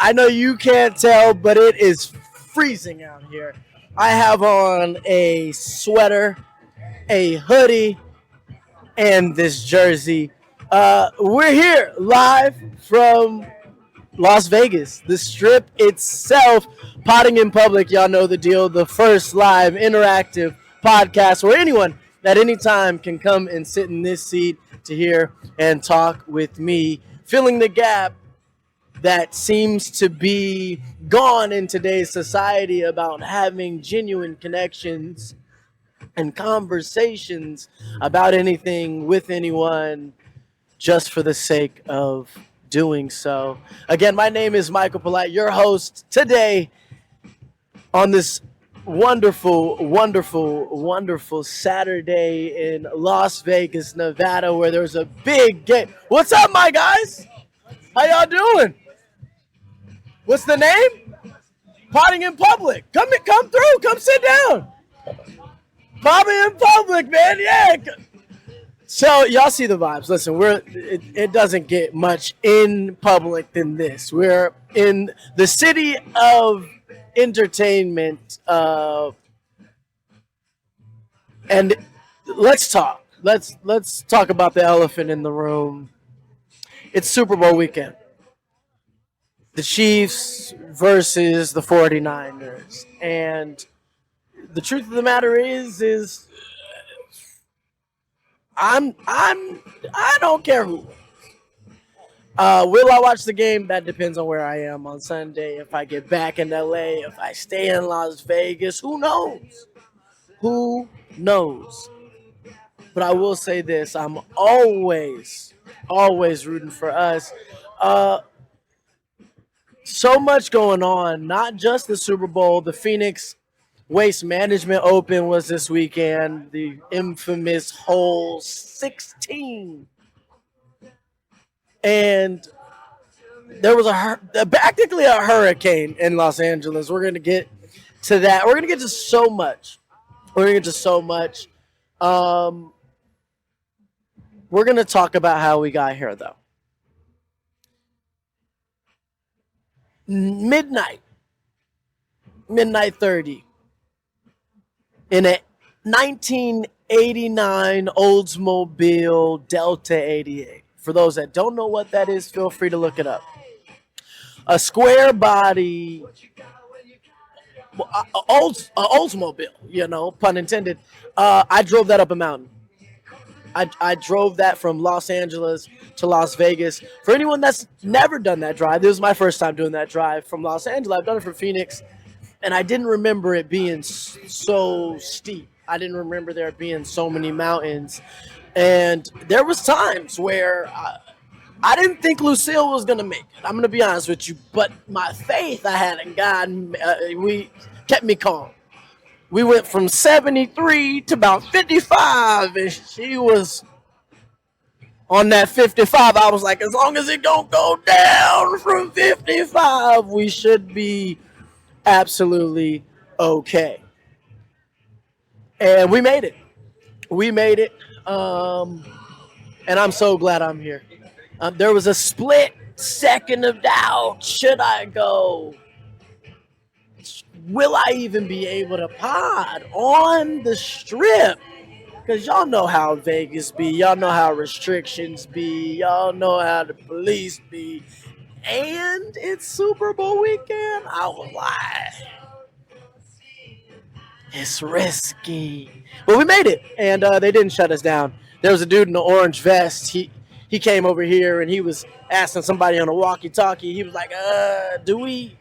I know you can't tell, but it is freezing out here. I have on a sweater, a hoodie, and this jersey. We're here live from Las Vegas, the strip itself, potting in public. Y'all know the deal. The first live interactive podcast where anyone at any time can come and sit in this seat to hear and talk with me, filling the gap that seems to be gone in today's society about having genuine connections and conversations about anything with anyone just for the sake of doing so. Again, my name is Mykhal Polite, your host today on this wonderful Saturday in Las Vegas, Nevada, where there's a big game. What's up, my guys? How y'all doing? What's the name? Potting in public. Come through. Come sit down. Potting in public, man. Yeah. So y'all see the vibes. Listen, it doesn't get much in public than this. We're in the city of entertainment, and let's talk. Let's talk about the elephant in the room. It's Super Bowl weekend. The Chiefs versus the 49ers. And the truth of the matter is I don't care who. Will I watch the game? That depends on where I am on Sunday. If I get back in LA, if I stay in Las Vegas, who knows? Who knows? But I will say this, I'm always rooting for us. So much going on, not just the Super Bowl. The Phoenix Waste Management Open was this weekend, the infamous Hole 16. And there was practically a hurricane in Los Angeles. We're going to get to that. We're going to get to so much. We're going to talk about how we got here, though. Midnight 30 in a 1989 Oldsmobile Delta 88. For those that don't know what that is, feel free to look it up. A square body Oldsmobile, pun intended. I drove that up a mountain. I drove that from Los Angeles to Las Vegas. For anyone that's never done that drive, this was my first time doing that drive from Los Angeles. I've done it from Phoenix, and I didn't remember it being so steep. I didn't remember there being so many mountains. And there was times where I didn't think Lucille was going to make it. I'm going to be honest with you. But my faith I had in God, we kept me calm. We went from 73 to about 55, and she was on that 55. I was like, as long as it don't go down from 55, we should be absolutely okay. And we made it. And I'm so glad I'm here. There was a split second of doubt. Should I go? Will I even be able to pod on the strip? Because y'all know how Vegas be. Y'all know how restrictions be. Y'all know how the police be. And it's Super Bowl weekend. I was like, it's risky. But we made it. And they didn't shut us down. There was a dude in an orange vest. He came over here and he was asking somebody on a walkie-talkie. He was like, do we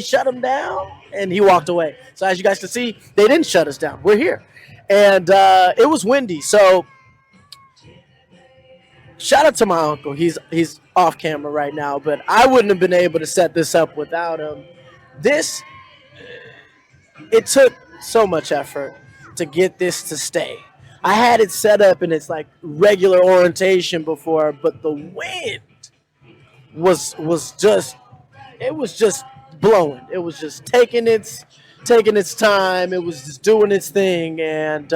shut him down? And he walked away. So as you guys can see, they didn't shut us down. We're here. And it was windy. So shout out to my uncle. He's off camera right now, but I wouldn't have been able to set this up without him. It took so much effort to get this to stay. I had it set up and it's like regular orientation before, but the wind was just blowing. It was just taking its time. It was just doing its thing, and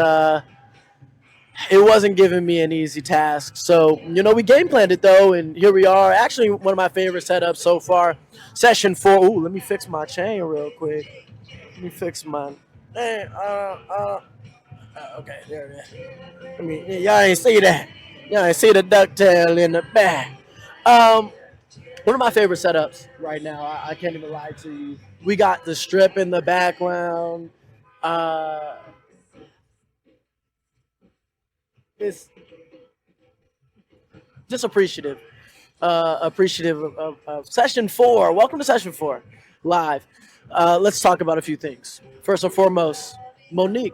it wasn't giving me an easy task. So, we game planned it though, and here we are. Actually, one of my favorite setups so far. Session 4. Ooh, let me fix my chain real quick. Let me fix mine. Hey, okay, there it is. I mean, y'all ain't see that. Y'all ain't see the ducktail in the back. Um, One of my favorite setups right now. I can't even lie to you. We got the strip in the background. Uh, it's just appreciative of session 4. Welcome to session 4, live. Let's talk about a few things. First and foremost, Monique.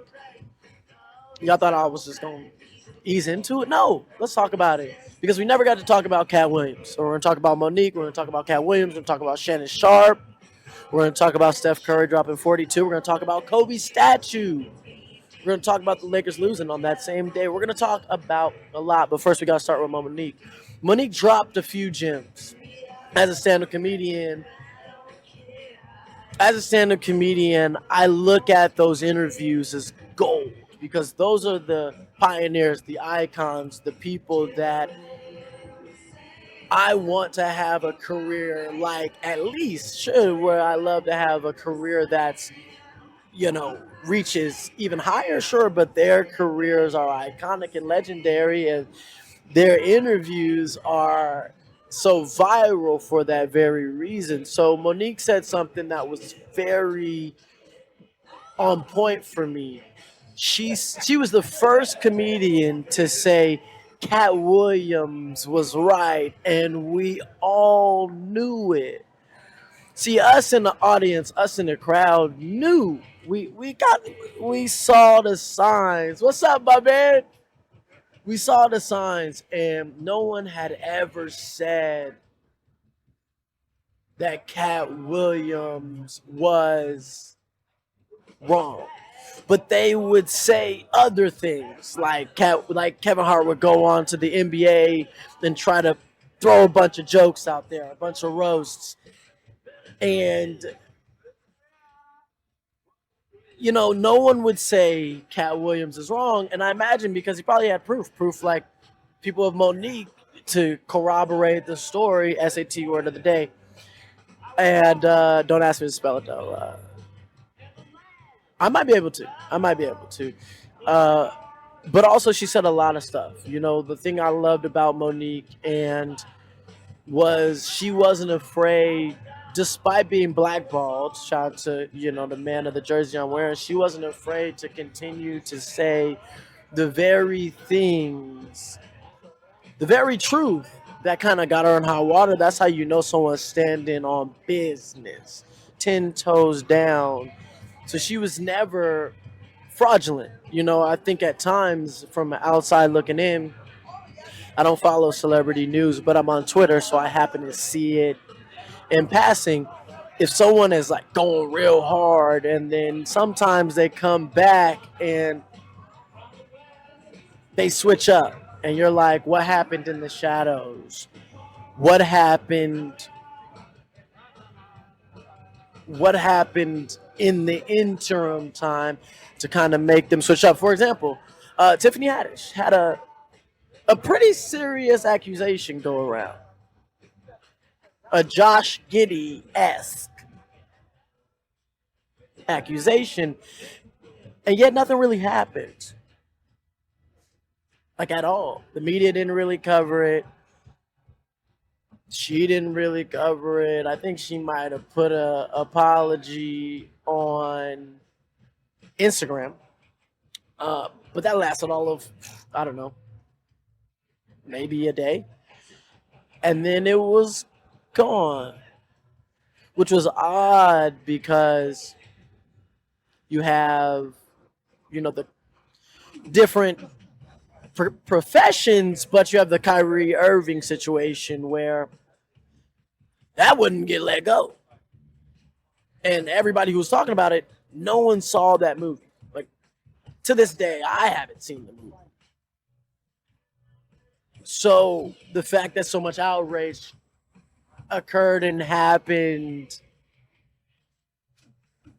Y'all thought I was just going to ease into it? No, let's talk about it. Because we never got to talk about Cat Williams. So we're going to talk about Monique. We're going to talk about Cat Williams. We're going to talk about Shannon Sharp. We're going to talk about Steph Curry dropping 42. We're going to talk about Kobe's statue. We're going to talk about the Lakers losing on that same day. We're going to talk about a lot. But first, we got to start with Monique. Monique dropped a few gems. As a stand-up comedian, I look at those interviews as gold because those are the pioneers, the icons, the people that I want to have a career like, at least should, where I love to have a career that's, reaches even higher, sure, but their careers are iconic and legendary, and their interviews are so viral for that very reason. So Monique said something that was very on point for me. She was the first comedian to say Cat Williams was right, and we all knew it. See, us in the audience, us in the crowd knew. We saw the signs. What's up, my man? We saw the signs, and no one had ever said that Cat Williams was wrong. But they would say other things, like Kevin Hart would go on to the NBA and try to throw a bunch of jokes out there, a bunch of roasts, and no one would say Cat Williams is wrong, and I imagine because he probably had proof like people of Monique to corroborate the story. SAT word of the day, and don't ask me to spell it though. I might be able to. Uh, but also, she said a lot of stuff. The thing I loved about Monique and was she wasn't afraid, despite being blackballed. Shout out to the man of the jersey I'm wearing. She wasn't afraid to continue to say the very things, the very truth that kind of got her in hot water. That's how you know someone's standing on business, 10 toes down. So she was never fraudulent. I think at times from the outside looking in, I don't follow celebrity news, but I'm on Twitter, so I happen to see it in passing. If someone is like going real hard and then sometimes they come back and they switch up and you're like, what happened in the shadows? What happened? What happened in the interim time to kind of make them switch up? For example, Tiffany Haddish had a pretty serious accusation go around. A Josh Giddey esque accusation, and yet nothing really happened. Like at all. The media didn't really cover it. She didn't really cover it. I think she might have put a apology on Instagram, but that lasted all of, I don't know, maybe a day, and then it was gone, which was odd because you have, the different professions, but you have the Kyrie Irving situation where that wouldn't get let go. And everybody who was talking about it, no one saw that movie. Like, to this day, I haven't seen the movie. So the fact that so much outrage occurred and happened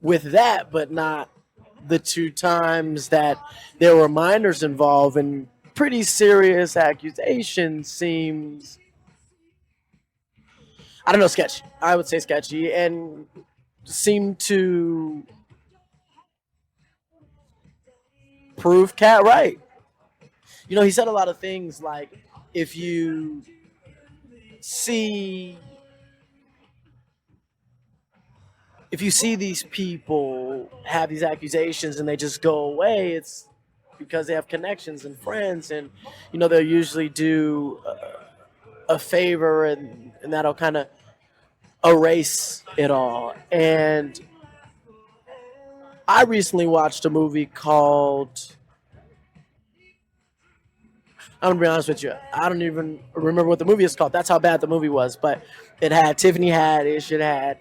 with that, but not the two times that there were minors involved and pretty serious accusations seems, I don't know, sketchy. I would say sketchy and seem to prove Cat right. He said a lot of things like if you see if you see these people have these accusations and they just go away, it's because they have connections and friends, and they'll usually do a favor, and that'll kind of erase it all. And I recently watched a movie called, I'm gonna be honest with you, I don't even remember what the movie is called. That's how bad the movie was. But it had Tiffany Haddish, it had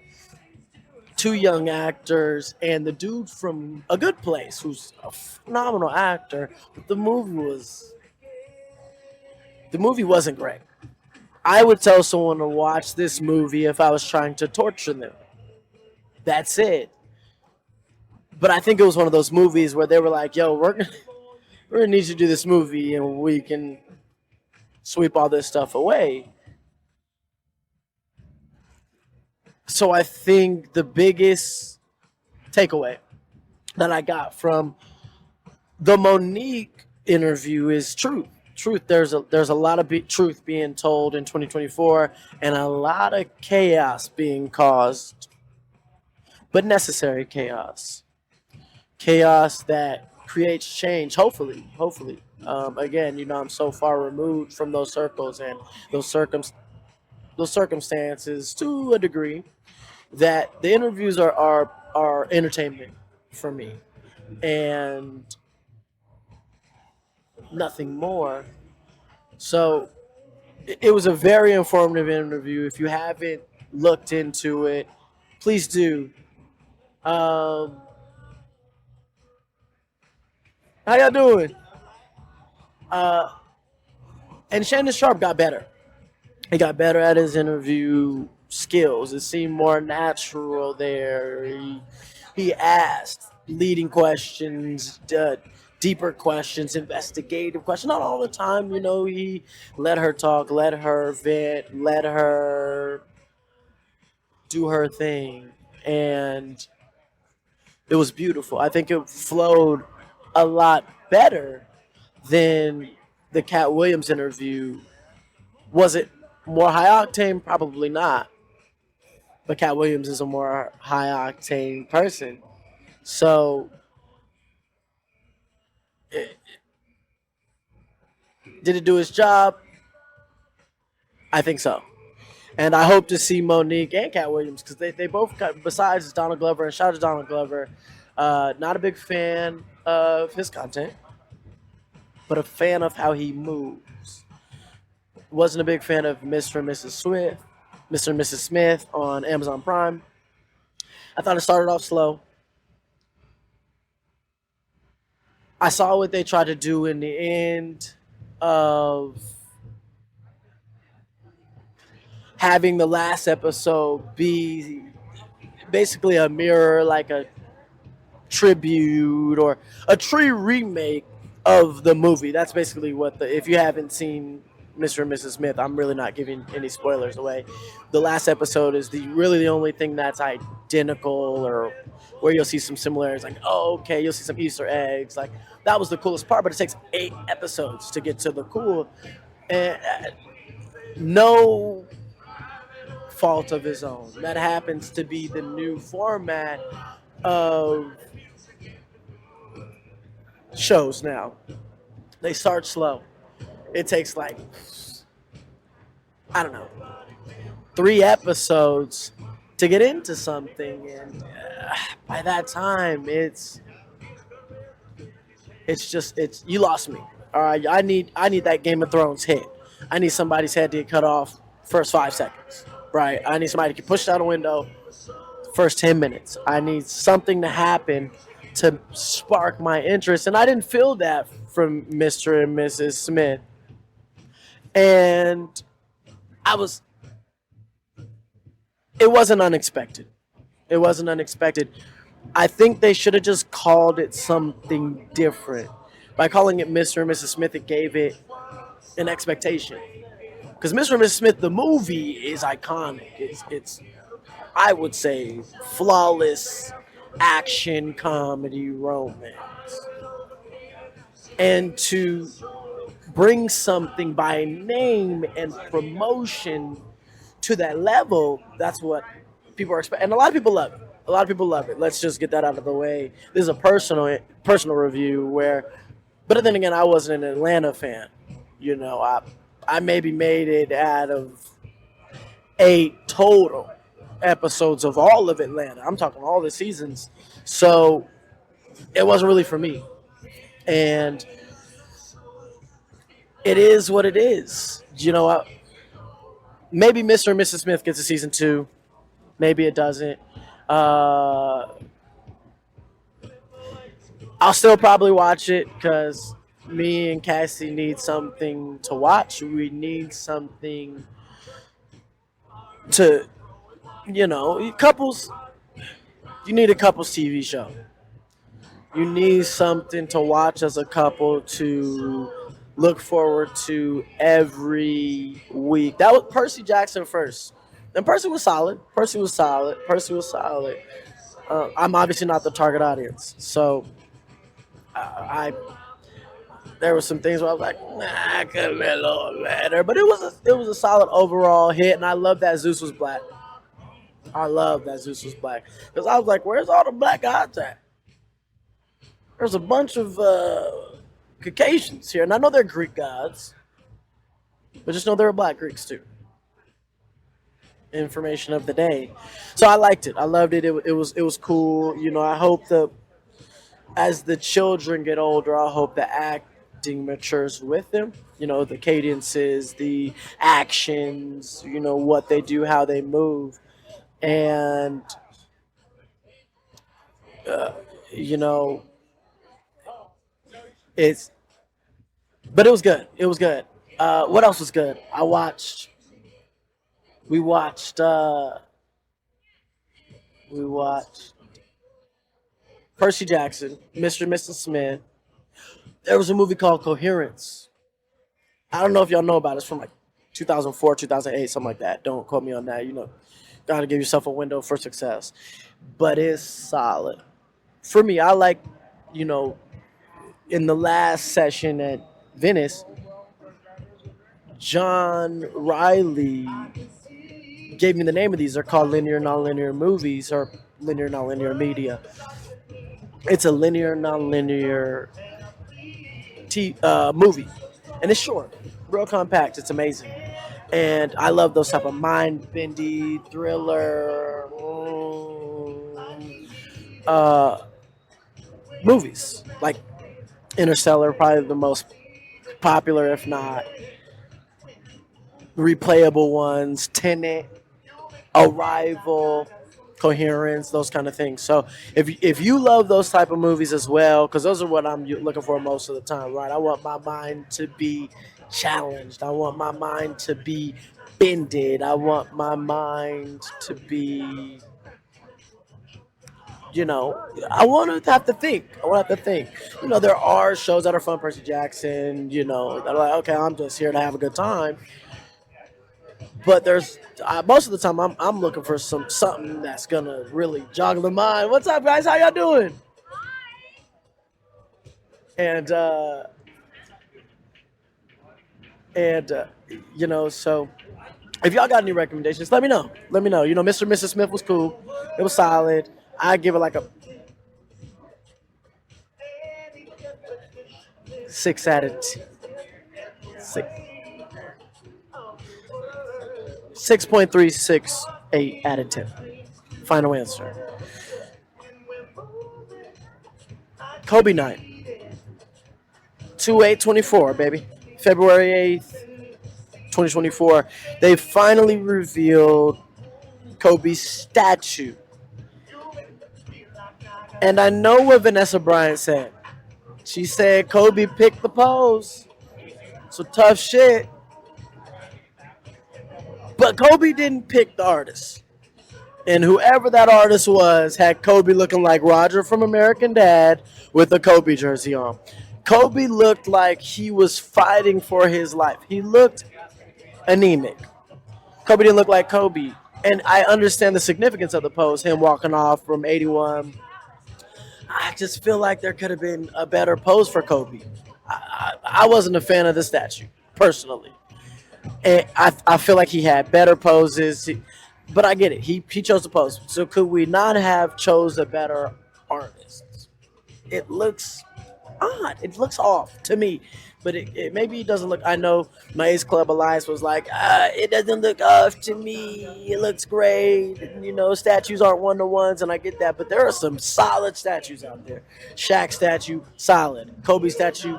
two young actors, and the dude from A Good Place, who's a phenomenal actor. But the movie wasn't great. I would tell someone to watch this movie if I was trying to torture them. That's it. But I think it was one of those movies where they were like, "Yo, we're gonna need you to do this movie, and we can sweep all this stuff away." So I think the biggest takeaway that I got from the Monique interview is truth. Truth. There's a lot of truth being told in 2024, and a lot of chaos being caused, but necessary chaos. Chaos that creates change. Hopefully. Again, I'm so far removed from those circles and those those circumstances to a degree that the interviews are entertainment for me and nothing more. So it was a very informative interview. If you haven't looked into it, please do. Um, how y'all doing? Uh, and Shannon Sharp got better. He got better at his interview skills. It seemed more natural there. He asked leading questions, deeper questions, investigative questions. Not all the time, He let her talk, let her vent, let her do her thing, and it was beautiful. I think it flowed a lot better than the Cat Williams interview. Was it more high octane? Probably not. But Cat Williams is a more high octane person. So, did it do its job? I think so. And I hope to see Monique and Cat Williams because they both got, besides Donald Glover, and shout out to Donald Glover, not a big fan of his content, but a fan of how he moves. Wasn't a big fan of Mr. and Mrs. Smith on Amazon Prime. I thought it started off slow. I saw what they tried to do in the end of having the last episode be basically a mirror, like a tribute or a tree remake of the movie. That's basically what if you haven't seen Mr. and Mrs. Smith, I'm really not giving any spoilers away. The last episode is the only thing that's identical or where you'll see some similarities. Like, oh, okay, you'll see some Easter eggs. Like, that was the coolest part, but it takes 8 episodes to get to the cool. And no fault of his own. That happens to be the new format of shows now. They start slow. It takes like, I don't know, 3 episodes to get into something, and by that time, it's you lost me. All right, I need that Game of Thrones hit. I need somebody's head to get cut off first 5 seconds. Right. I need somebody to get pushed out a window first 10 minutes. I need something to happen to spark my interest, and I didn't feel that from Mr. and Mrs. Smith. And I was. It wasn't unexpected. It wasn't unexpected. I think they should have just called it something different. By calling it Mr. and Mrs. Smith, it gave it an expectation. Because Mr. and Mrs. Smith, the movie, is iconic. It's I would say, flawless action comedy romance. And to bring something by name and promotion to that level, that's what people are expecting. And a lot of people love it. A lot of people love it. Let's just get that out of the way. This is a personal review where, but then again, I wasn't an Atlanta fan. You know, I maybe made it out of 8 total episodes of all of Atlanta. I'm talking all the seasons. So it wasn't really for me. And it is what it is. You know, maybe Mr. and Mrs. Smith gets a season 2. Maybe it doesn't. Uh, I'll still probably watch it because me and Cassie need something to watch. We need something to, couples, you need a couples TV show. You need something to watch as a couple to look forward to every week. That was Percy Jackson first. And Percy was solid. Percy was solid. Percy was solid. I'm obviously not the target audience, so I there were some things where I was like, nah, I could have been a little better. But it was a solid overall hit, and I love that Zeus was black. I love that Zeus was black because I was like, where's all the black gods at? There's a bunch of Caucasians here, and I know they're Greek gods, but just know there are black Greeks too. Information of the day, so I liked it. I loved it. It was cool. You know, I hope the as the children get older, I hope the acting matures with them. You know, the cadences, the actions. You know what they do, how they move, and you know it's. But it was good. It was good. What else was good? We watched. We watched Percy Jackson, Mr. and Mrs. Smith. There was a movie called Coherence. I don't know if y'all know about it. It's from like 2004, 2008, something like that. Don't quote me on that. You know, gotta give yourself a window for success. But it's solid. For me, I like, you know, in the last session at Venice, John Riley gave me the name of these. They're called linear nonlinear movies or linear nonlinear media. It's a linear nonlinear movie, and it's short, real compact. It's amazing, and I love those type of mind bendy thriller movies. Like Interstellar, probably the most popular, if not replayable ones. Tenet, Arrival, Coherence, those kind of things. So if you love those type of movies as well, because those are what I'm looking for most of the time, right? I want my mind to be challenged. I want my mind to be bended. I want my mind to be, I want to have to think. I want to have to think. You know, there are shows that are fun. Percy Jackson. You know, that are like, okay, I'm just here to have a good time. But there's most of the time I'm looking for something that's gonna really joggle the mind. What's up, guys? How y'all doing? And and so if y'all got any recommendations, let me know. Let me know. You know, Mr. and Mrs. Smith was cool. It was solid. I give it like a 6 6.368 out of 10. Final answer. Kobe night. 2/8/24, baby. February 8th, 2024. They finally revealed Kobe's statue. And I know what Vanessa Bryant said. She said Kobe picked the pose. So tough shit. But Kobe didn't pick the artist. And whoever that artist was had Kobe looking like Roger from American Dad with a Kobe jersey on. Kobe looked like he was fighting for his life. He looked anemic. Kobe didn't look like Kobe. And I understand the significance of the pose, him walking off from 81. I just feel like there could have been a better pose for Kobe. I wasn't a fan of the statue, personally. And I feel like he had better poses. But I get it. He chose the pose. So could we not have chose a better artist? It looks odd. It looks off to me. But it maybe it doesn't look. I know my Ace Club Alliance was like, it doesn't look off to me. It looks great. Statues aren't one to ones, and I get that. But there are some solid statues out there. Shaq statue, solid. Kobe statue,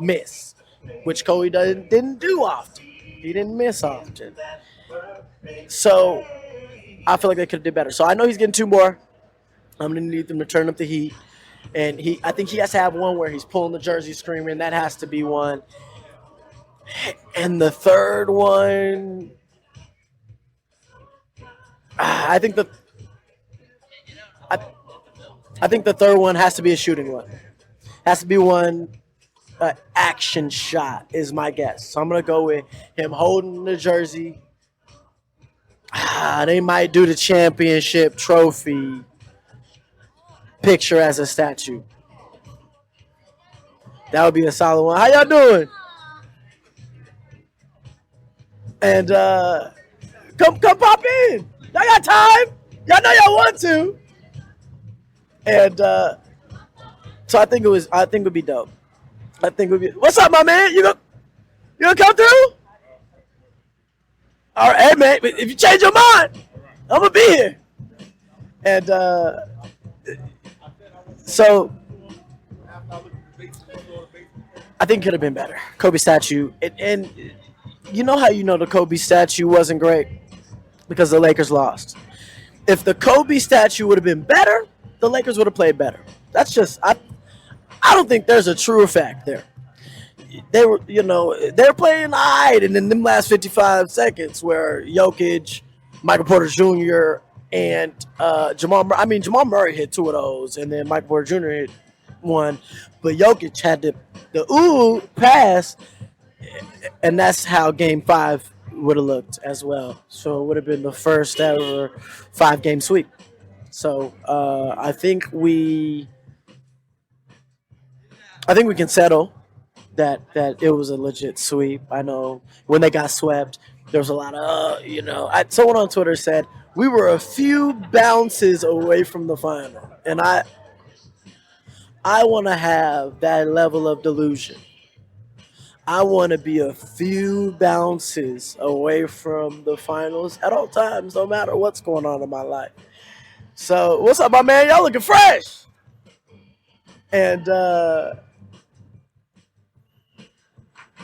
miss, which Kobe didn't do often. He didn't miss often. So I feel like they could have did better. So I know he's getting two more. I'm gonna need them to turn up the heat. And I think he has to have one where he's pulling the jersey screaming. That has to be one. And the third one, I think I think the third one has to be a shooting one. Has to be one action shot is my guess. So I'm gonna go with him holding the jersey. They might do the championship trophy picture as a statue. That would be a solid one. How y'all doing? And come pop in. Y'all got time? Y'all know y'all want to. And so I think it would be dope. I think it would be. What's up, my man? You gonna come through? All right, hey man. If you change your mind, I'm gonna be here. And so I think it could have been better. Kobe statue, and you know how the Kobe statue wasn't great because the Lakers lost. If the Kobe statue would have been better, the Lakers would have played better. That's just I don't think there's a true effect there. They're playing alright, and in them last 55 seconds where Jokic, Michael Porter Jr. and Jamal Murray hit two of those, and then Michael Porter Jr. hit one, but Jokic had the pass, and that's how Game 5 would have looked as well. So it would have been the first ever 5-game sweep. So I think we can settle that it was a legit sweep. I know when they got swept, there was a lot of someone on Twitter said we were a few bounces away from the final, and I want to have that level of delusion. I want to be a few bounces away from the finals at all times, no matter what's going on in my life. So, what's up, my man? Y'all looking fresh. And,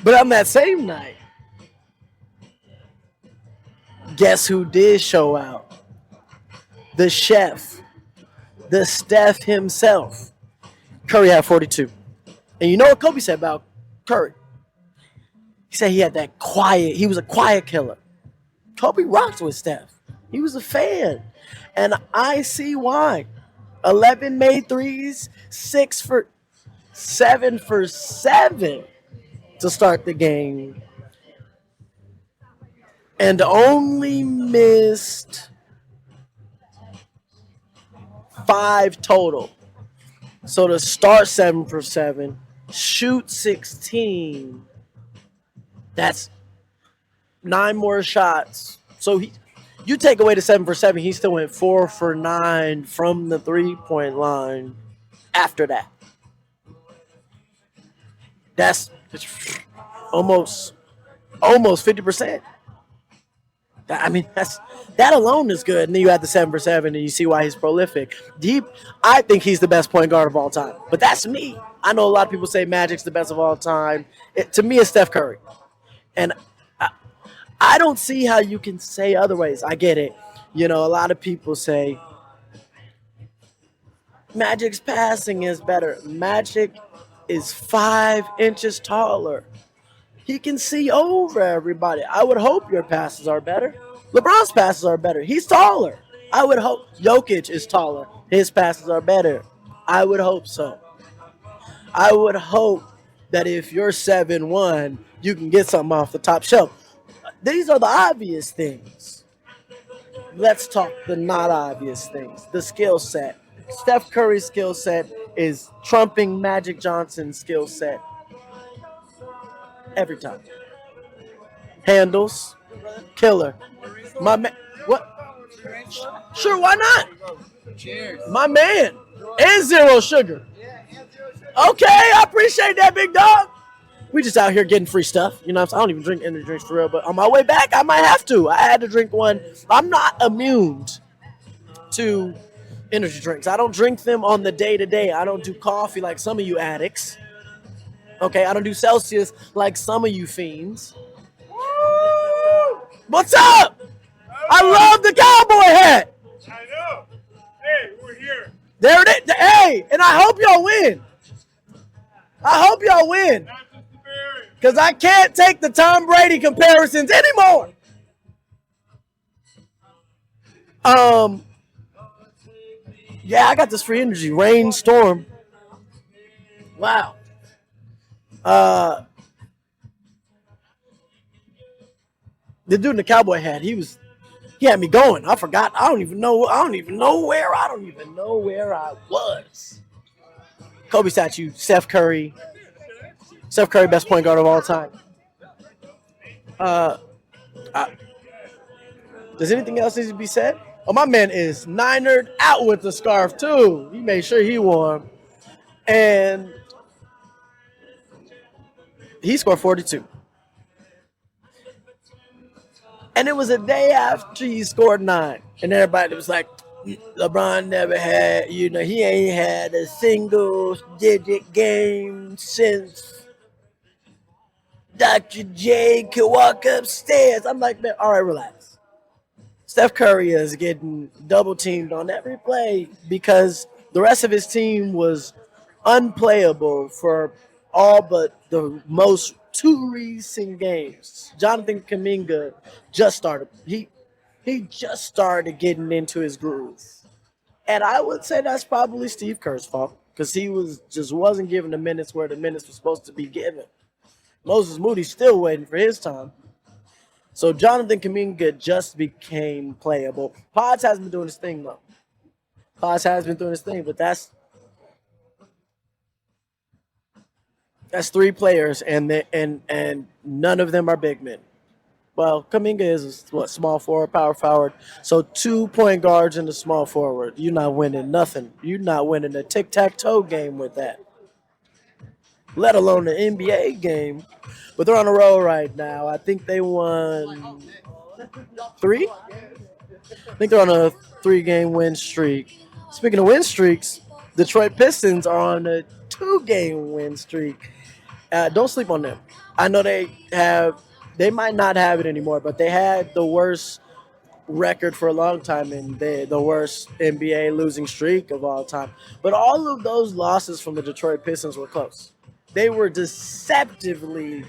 but on that same night, guess who did show out? The chef, the Steph himself. Curry had 42. And you know what Kobe said about Curry? He said he had he was a quiet killer. Kobe rocked with Steph. He was a fan. And I see why. 11 made threes, 7 for 7 to start the game. And only missed 5 total. So to start 7 for 7, shoot 16, that's 9 more shots. So you take away the 7 for 7, he still went 4 for 9 from the 3-point line after that. That's almost 50%. That alone is good. And then you add the 7 for 7, and you see why he's prolific. I think he's the best point guard of all time. But that's me. I know a lot of people say Magic's the best of all time. To me, it's Steph Curry. And I don't see how you can say otherwise. I get it. A lot of people say Magic's passing is better. Magic is 5 inches taller. He can see over everybody. I would hope your passes are better. LeBron's passes are better. He's taller. I would hope Jokic is taller. His passes are better. I would hope so. I would hope that if you're 7'1", you can get something off the top shelf. These are the obvious things. Let's talk the not obvious things. The skill set. Steph Curry's skill set is trumping Magic Johnson's skill set every time. Handles, killer. My man, what? Sure, why not? My man, and zero sugar. Okay, I appreciate that, big dog. We just out here getting free stuff. You know what I'm saying? I don't even drink energy drinks for real, but on my way back, I might have to. I had to drink one. I'm not immune to energy drinks. I don't drink them on the day to day. I don't do coffee like some of you addicts. Okay, I don't do Celsius like some of you fiends. What's up? I love the cowboy hat. I know. Hey, we're here. There it is. Hey, and I hope y'all win. I hope y'all win. Not just the Bears. Because I can't take the Tom Brady comparisons anymore. Yeah, I got this free energy. Rain, storm. Wow. The dude in the cowboy hat, he had me going. I forgot. I don't even know where I was. Kobe statue, Steph Curry. Steph Curry, best point guard of all time. Does anything else need to be said? Oh, my man is Ninered out with the scarf, too. He made sure he won. And he scored 42. And it was a day after he scored 9. And everybody was like, LeBron never had, he ain't had a single-digit game since Dr. J could walk upstairs. I'm like, man, all right, relax. Steph Curry is getting double-teamed on every play because the rest of his team was unplayable for all but the most 2 recent games. Jonathan Kuminga just started. He just started getting into his groove. And I would say that's probably Steve Kerr's fault because he wasn't given the minutes where the minutes were supposed to be given. Moses Moody's still waiting for his time. So Jonathan Kuminga just became playable. Pods has been doing his thing, though. Pods has been doing his thing, but that's 3 players, and none of them are big men. Well, Kuminga is small forward, power forward. So 2 point guards and a small forward. You're not winning nothing. You're not winning a tic-tac-toe game with that. Let alone an NBA game. But they're on a roll right now. I think they won 3? I think they're on a 3-game win streak. Speaking of win streaks, Detroit Pistons are on a 2-game win streak. Don't sleep on them. I know they might not have it anymore, but they had the worst record for a long time and the worst NBA losing streak of all time. But all of those losses from the Detroit Pistons were close. They were deceptively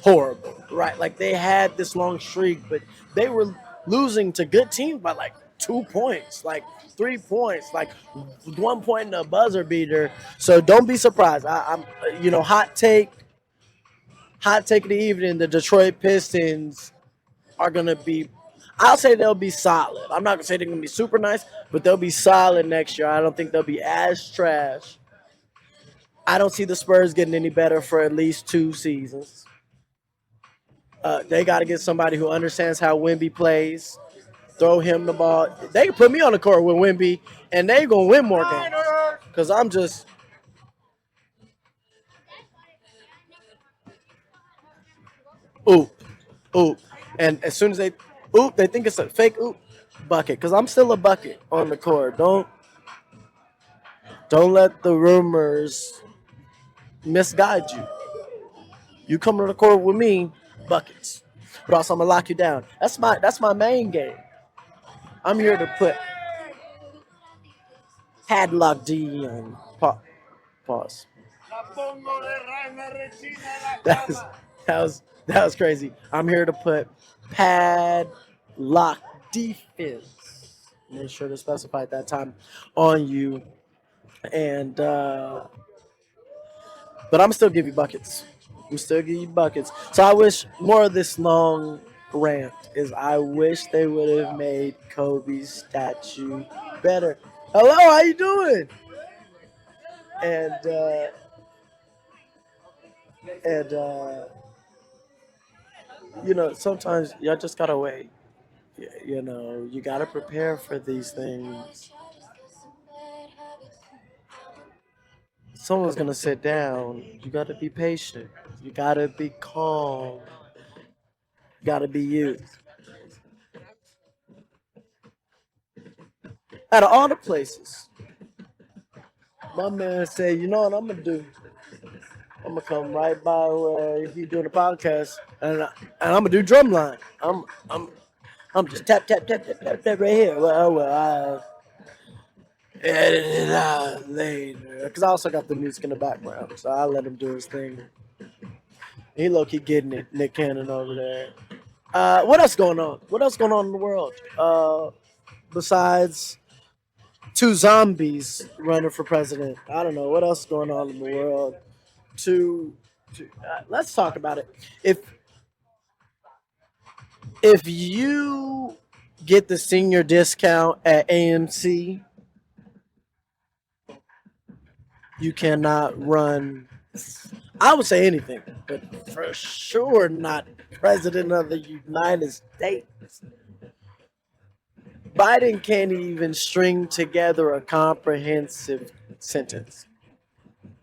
horrible, right? Like they had this long streak, but they were losing to good teams by like 2 points, like 3 points, like 1 point in a buzzer beater. So don't be surprised. I'm hot take of the evening. The Detroit Pistons are gonna be. I'll say they'll be solid. I'm not gonna say they're gonna be super nice, but they'll be solid next year. I don't think they'll be as trash. I don't see the Spurs getting any better for at least 2 seasons. They got to get somebody who understands how Wemby plays. Throw him the ball. They can put me on the court with Wemby, and they're going to win more games. Because I'm just – oop. And as soon as they think it's a fake bucket. Because I'm still a bucket on the court. Don't let the rumors misguide you. You come to the court with me, buckets. But also I'm gonna lock you down. That's my main game. I'm here to put Hadlock D on pause. That was crazy. I'm here to put padlock defense Made sure to specify at that time on you. And but I'm still give you buckets. We still give you buckets. So I wish more of this long rant is I wish they would have made Kobe's statue better. Hello, how you doing? And and sometimes y'all just gotta wait. You gotta prepare for these things. Someone's gonna sit down. You gotta be patient. You gotta be calm. You gotta be you. Out of all the places, my man said, you know what I'm gonna do? I'm gonna come right by where he doing the podcast, and I'm gonna do drumline. I'm just tap tap tap tap tap tap right here. Well, I edit it out later because I also got the music in the background, so I let him do his thing. He low key getting it, Nick Cannon over there. What else going on? What else going on in the world? Besides two zombies running for president, I don't know what else is going on in the world. Let's talk about it. If you get the senior discount at AMC, you cannot run. I would say anything, but for sure not president of the United States. Biden can't even string together a comprehensive sentence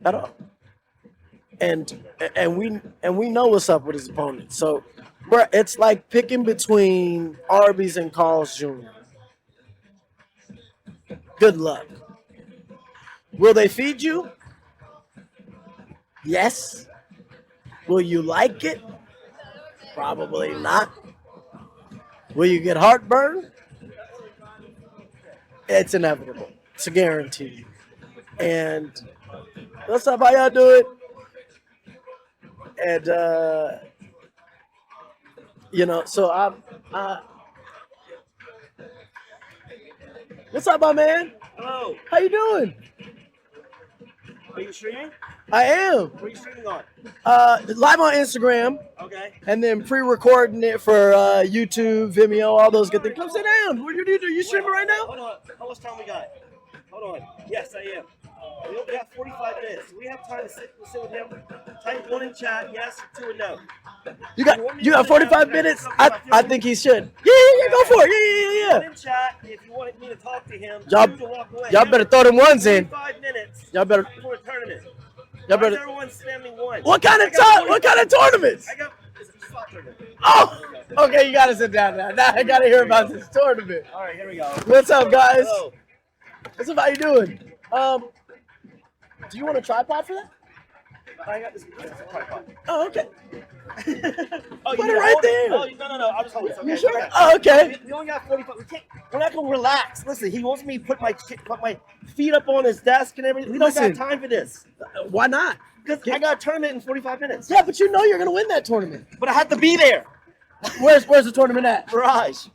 at all. And we know what's up with his opponent. So, bro, it's like picking between Arby's and Carl's Jr. Good luck. Will they feed you? Yes. Will you like it? Probably not. Will you get heartburn? It's inevitable. It's a guarantee. And that's how y'all do it. And so what's up, my man? Hello. How you doing? Are you streaming? I am. What are you streaming on? Live on Instagram, Okay. and then pre-recording it for YouTube, Vimeo, all those good things. Come sit down. What are you streaming right now? Hold on. How much time we got? Hold on. Yes, I am. We only got 45 minutes. Do we have time to sit with him? Type 1 in chat, yes, 2 and no. You got 45 minutes? I think he should. Yeah, go for it. 1 in chat if you wanted me to talk to him. Y'all 2 to walk away. Y'all better throw them ones in. 45 minutes. Y'all better. For a tournament. Y'all Why is better. everyone spamming 1? What kind of tournaments? It's a slot tournament. Oh, okay. You gotta sit down now. Now I gotta hear about this tournament. All right, here we go. What's up, guys? Hello. What's up? How you doing? Do you want a tripod for that? I got this. Oh, okay. Oh, Put you it right there. Oh, no. I'll just hold it. Okay. You sure? Oh, okay. We only got 45. We're not gonna relax. Listen, he wants me to put my feet up on his desk and everything. We don't Listen. got time for this. Why not? Because I got a tournament in 45 minutes. Yeah, but you know you're gonna win that tournament. But I have to be there. Where's the tournament at? Mirage.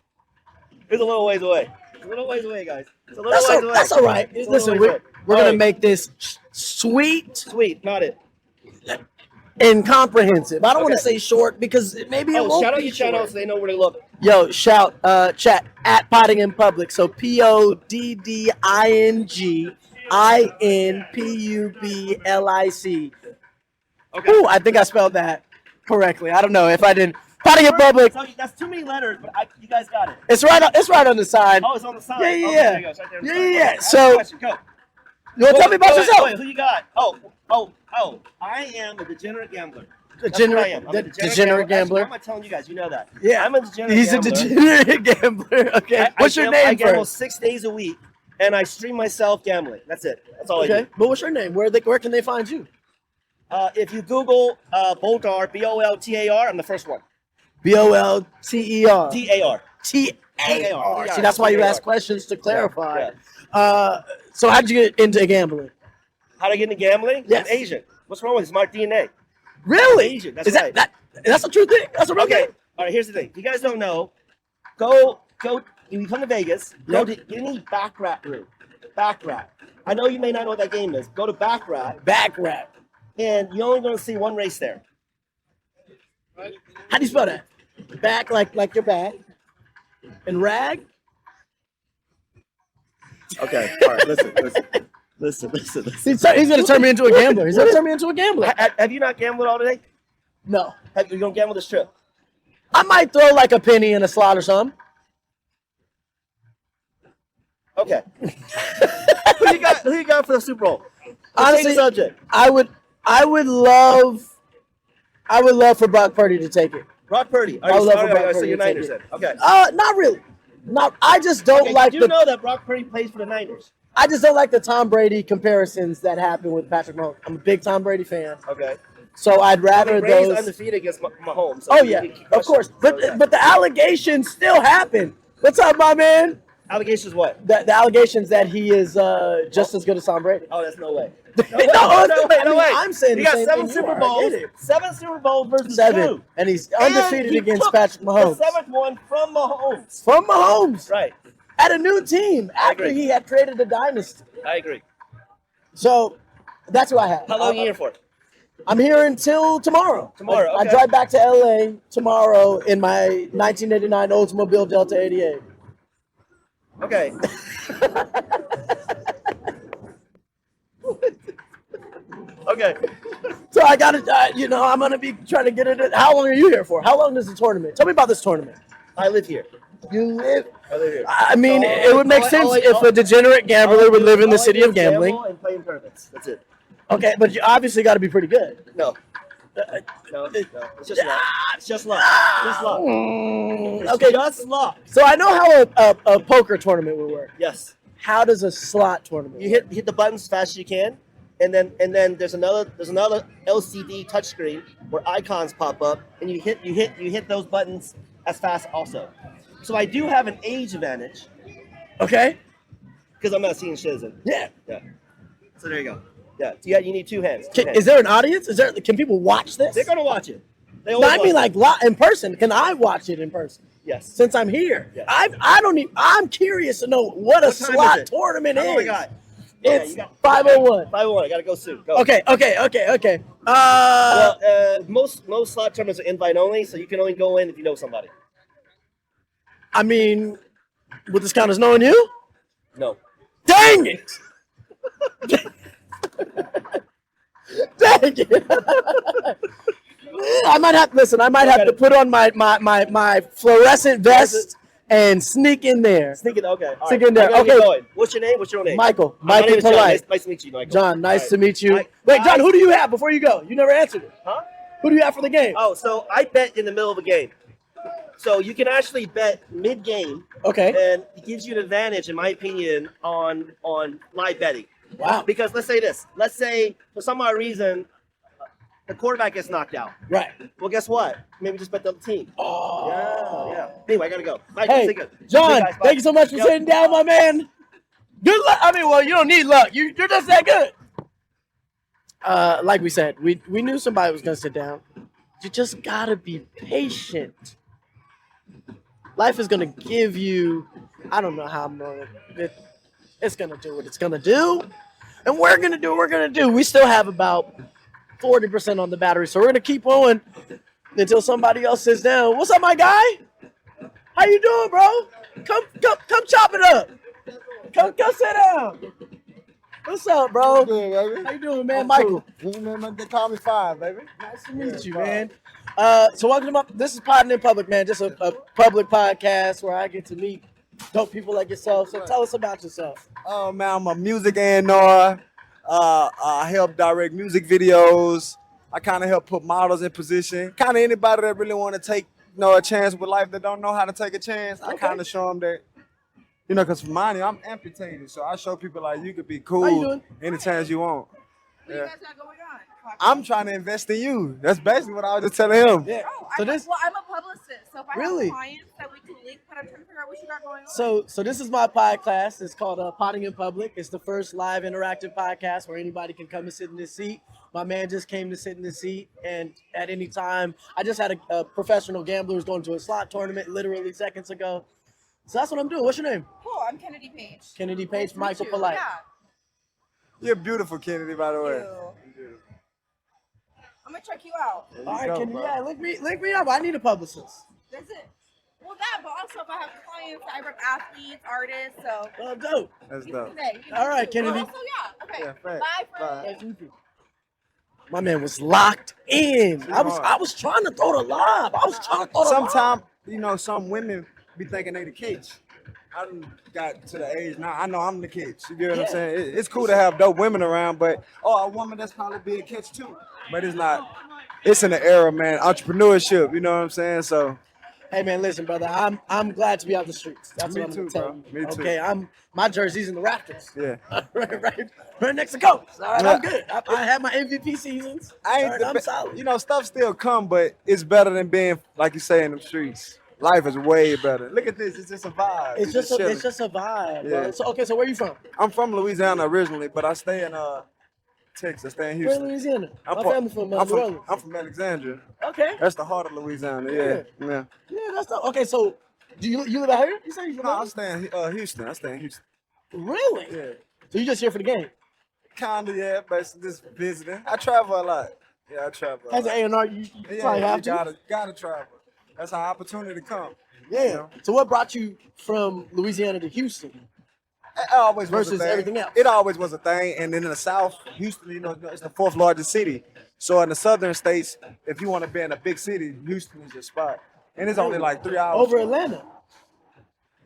It's a little ways away. It's a little ways away, guys. It's a little ways away. That's all right. It's a Listen, little ways we're away. gonna make this sweet Sweet, not it. and comprehensive. I don't want to Okay. say short because maybe it Oh, won't shout out be your channel short. so they know where to look. Yo, shout chat at Potting in Public. So PODDINGINPUBLIC. Okay. Ooh, I think I spelled that correctly. I don't know if I didn't. Potting in Public. So that's too many letters, but you guys got it. It's right on the side. Oh, it's on the side. Yeah. Okay, there you go. It's right there on the side. Yeah. Okay, ask So a question. Go. you want to tell me about yourself? Wait, who you got? Oh, I am a degenerate gambler. That's what I am. I'm a Degenerate gambler. Actually, why am I telling you guys? You know that. Yeah. I'm a degenerate He's gambler. a degenerate gambler. Okay. What's your name I gamble first? 6 days a week, and I stream myself gambling. That's it. That's all I Okay. do. But what's your name? Where can they find you? If you Google Boltar, Boltar, I'm the first one. BOLTER. DAR. TAR. See, that's why you ask questions to clarify. Yeah. So how'd you get into gambling? How to get into gambling? Yes. I'm Asian. What's wrong with it? It's my DNA. Really? Asian, that's Is right. that's a true thing? That's a real Okay. thing? All right. Here's the thing. If you guys don't know, go you come to Vegas, go to any Baccarat room. Baccarat. I know you may not know what that game is. Go to Baccarat, Baccarat. and you're only going to see one race there. How do you spell that? Back like your back. And rag? Okay, all right, listen. He's going to turn me into a gambler. He's going to turn me into a gambler. Have you not gambled all today? No. You don't gamble this trip? I might throw like a penny in a slot or something. Okay. Who you got for the Super Bowl? Honestly, subject. I would love for Brock Purdy to take it. Brock Purdy. I would love for Brock So Purdy you're to take Niners it. then. Okay. Not really. No, I just don't like you do know that Brock Purdy plays for the Niners. I just don't like the Tom Brady comparisons that happen with Patrick Mahomes. I'm a big Tom Brady fan. Okay. So I'd rather Brady's those. undefeated against Mahomes. So Oh yeah, of course. But the allegations still happen. What's up, my man? Allegations what? The allegations that he is just as good as Tom Brady. Oh, that's no way. No way. I'm saying he the got same 7 thing Super you are. I Bowls. get it. 7 Super Bowls versus 7, 2. and he's undefeated And he against took Patrick Mahomes. The 7th one from Mahomes. From Mahomes, Right. at a new team after agree. he had created a dynasty. I agree. So that's what I have. How long are you here for? I'm here until tomorrow. Tomorrow, I okay. drive back to LA tomorrow in my 1989 Oldsmobile Delta 88. Okay. Okay. So I got to, I'm going to be trying to get it. How long are you here for? How long is the tournament? Tell me about this tournament. I live here. You live? I live here. I mean, it would make sense if a degenerate gambler would live in the city of gambling. And play in tournaments. That's it. Okay, but you obviously got to be pretty good. No. No. It's just luck. It's just luck. Just luck. It's Okay, just luck. so I know how a poker tournament would work. Yes. How does a slot tournament You work? hit the buttons as fast as you can, and then there's another LCD touchscreen where icons pop up, and you hit those buttons as fast also. So I do have an age advantage Okay. because I'm not seeing citizen. Yeah. Yeah. So there you go. Yeah. You need 2 hands. Is there an audience? Can people watch this? They're gonna watch it. They No, always I mean watch like in person. Can I watch it in person? it. Yes. Since I'm here, Yeah. I'm curious to know what a What time slot is it? tournament Oh is. my God. It's you got 5:01. 5:01. I gotta go soon. Go. Okay. Well, most slot tournaments are invite only, so you can only go in if you know somebody. I mean, would this count as knowing you? No. Dang it! Dang it! I might have to put on my fluorescent vest and sneak in there. Sneak it. Okay. All Sneak right. in there. I gotta get Okay. going. What's your name? What's your name? Michael. My name Mykhal is John. Polite. Nice to meet you, Michael. John, nice All to right. meet you. I- Wait, John, who do you have before you go? You never answered it. Huh? Who do you have for the game? Oh, so I bet in the middle of a game. So you can actually bet mid-game, Okay. and it gives you an advantage, in my opinion, on live betting. Wow. Because let's say this. Let's say for some odd reason the quarterback gets knocked out. Right. Well, guess what? Maybe just bet the other team. Oh. Yeah. Anyway, I gotta go. Mike, Hey, take it. John, Hey, guys, bye. thank you so much for Yep. sitting down, my man. Good luck. I mean, well, you don't need luck. You're just that good. Like we said, we knew somebody was gonna sit down. You just gotta be patient. Life is gonna give you. I don't know how it's gonna do what it's gonna do, and we're gonna do what we're gonna do. We still have about 40% on the battery, so we're gonna keep going until somebody else sits down. What's up, my guy? How you doing, bro? Come chop it up. Come sit down. What's up, bro? Good, baby. How you doing, man? Michael. Man, they call me 5, baby. Nice to meet you, man. So welcome to this is Podding in Public, man. Just a public podcast where I get to meet dope people like yourself. So tell us about yourself. Oh man, I'm a music A&R. I help direct music videos. I kind of help put models in position. Kind of anybody that really want to take a chance with life that don't know how to take a chance. I Okay. kind of show them that. Because for mine, I'm amputated, so I show people like you could be How you cool doing? any chance you want. What you guys got going on? I'm trying to invest in you. That's basically what I was just telling him. Yeah. Oh, So I'm this I'm a publicist, so if I Really? have clients that we can link, but I'm trying to figure out what you got going on. so this is my podcast. It's called Podding in Public. It's the first live interactive podcast where anybody can come and sit in this seat. My man just came to sit in this seat, and at any time, I just had a professional gambler who's going to a slot tournament literally seconds ago. So that's what I'm doing. What's your name? Cool. I'm Kennedy Page. Kennedy Nice Page, to meet Mykhal you. Polite. Yeah. You're beautiful, Kennedy, by the way. You. I'm gonna check you out. There you All right, go, Kennedy. bro. Yeah, link me up. I need a publicist. That's it. Well, that, but also if I have clients, I rep athletes, artists, so. Oh, dope. That's You dope. can say, you All right, too. Kennedy. Oh, so yeah. Okay. Yeah, thanks. Bye, friend. Bye. Nice to meet you. My man was locked in. I was trying to throw the lob. Sometimes, you know, some women be thinking they the catch. I done got to the age now. I know I'm the catch. You get what I'm saying? It's cool to have dope women around, but a woman that's probably be a catch too. But it's not. It's in the era, man. Entrepreneurship. You know what I'm saying? So. Hey man, listen, brother. I'm glad to be out the streets. That's Me what I'm too, gonna tell bro. you. Me too. Okay, my jersey's in the Raptors. Yeah. right next to Coach. All right, I'm Yeah. good. I had my MVP seasons. I ain't All right, the I'm be- solid. You know, stuff still come, but it's better than being, like you say, in the streets. Life is way better. Look at this. It's just a vibe. It's just chilling. a vibe, bro. Yeah. So where you from? I'm from Louisiana originally, but I stay in Texas. I stay in Where in Houston. Louisiana? I'm My from- family from I'm New Orleans. I'm from Alexandria. Okay. That's the heart of Louisiana. Yeah. Yeah, that's the, okay. So do you live out here? You say you live No, I out stay in Houston. I stay in Houston. here? Really? Yeah. So you just here for the game? Kinda, yeah, but it's just visiting. I travel a lot. Yeah, I travel. A As lot. an A&R, you Yeah, probably have you to. gotta travel. That's how opportunity come. Yeah. You know? So what brought you from Louisiana to Houston? It always was a Versus thing. everything else. It always was a thing. And then in the South, Houston, you know, it's the fourth largest city. So in the southern states, if you want to be in a big city, Houston is your spot. And it's only like 3 hours. Over Atlanta.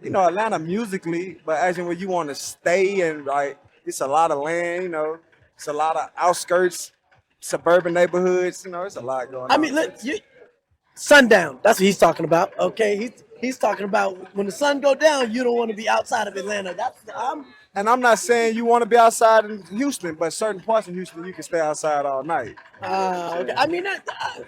You know, Atlanta musically, but as in where you want to stay and like, it's a lot of land, you know, it's a lot of outskirts, suburban neighborhoods, you know, it's a lot going on. I mean, look, sundown. That's what he's talking about. Okay, he's talking about when the sun go down, you don't want to be outside of Atlanta. And I'm not saying you want to be outside in Houston, but certain parts of Houston, you can stay outside all night. Okay. I mean,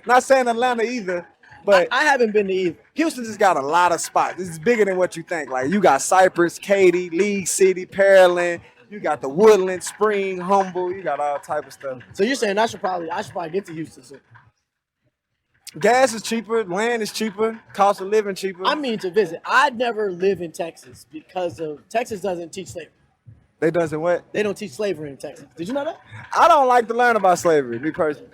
Not saying Atlanta either, but I haven't been to either. Houston just got a lot of spots. It's bigger than what you think. Like you got Cypress, Katy, League City, Pearland. You got the Woodland, Spring, Humble. You got all type of stuff. So you're saying I should probably get to Houston soon. Gas is cheaper, land is cheaper, cost of living cheaper. I mean to visit. I'd never live in Texas because of Texas doesn't teach slavery. They doesn't what? They don't teach slavery in Texas. Did you know that? I don't like to learn about slavery, me personally.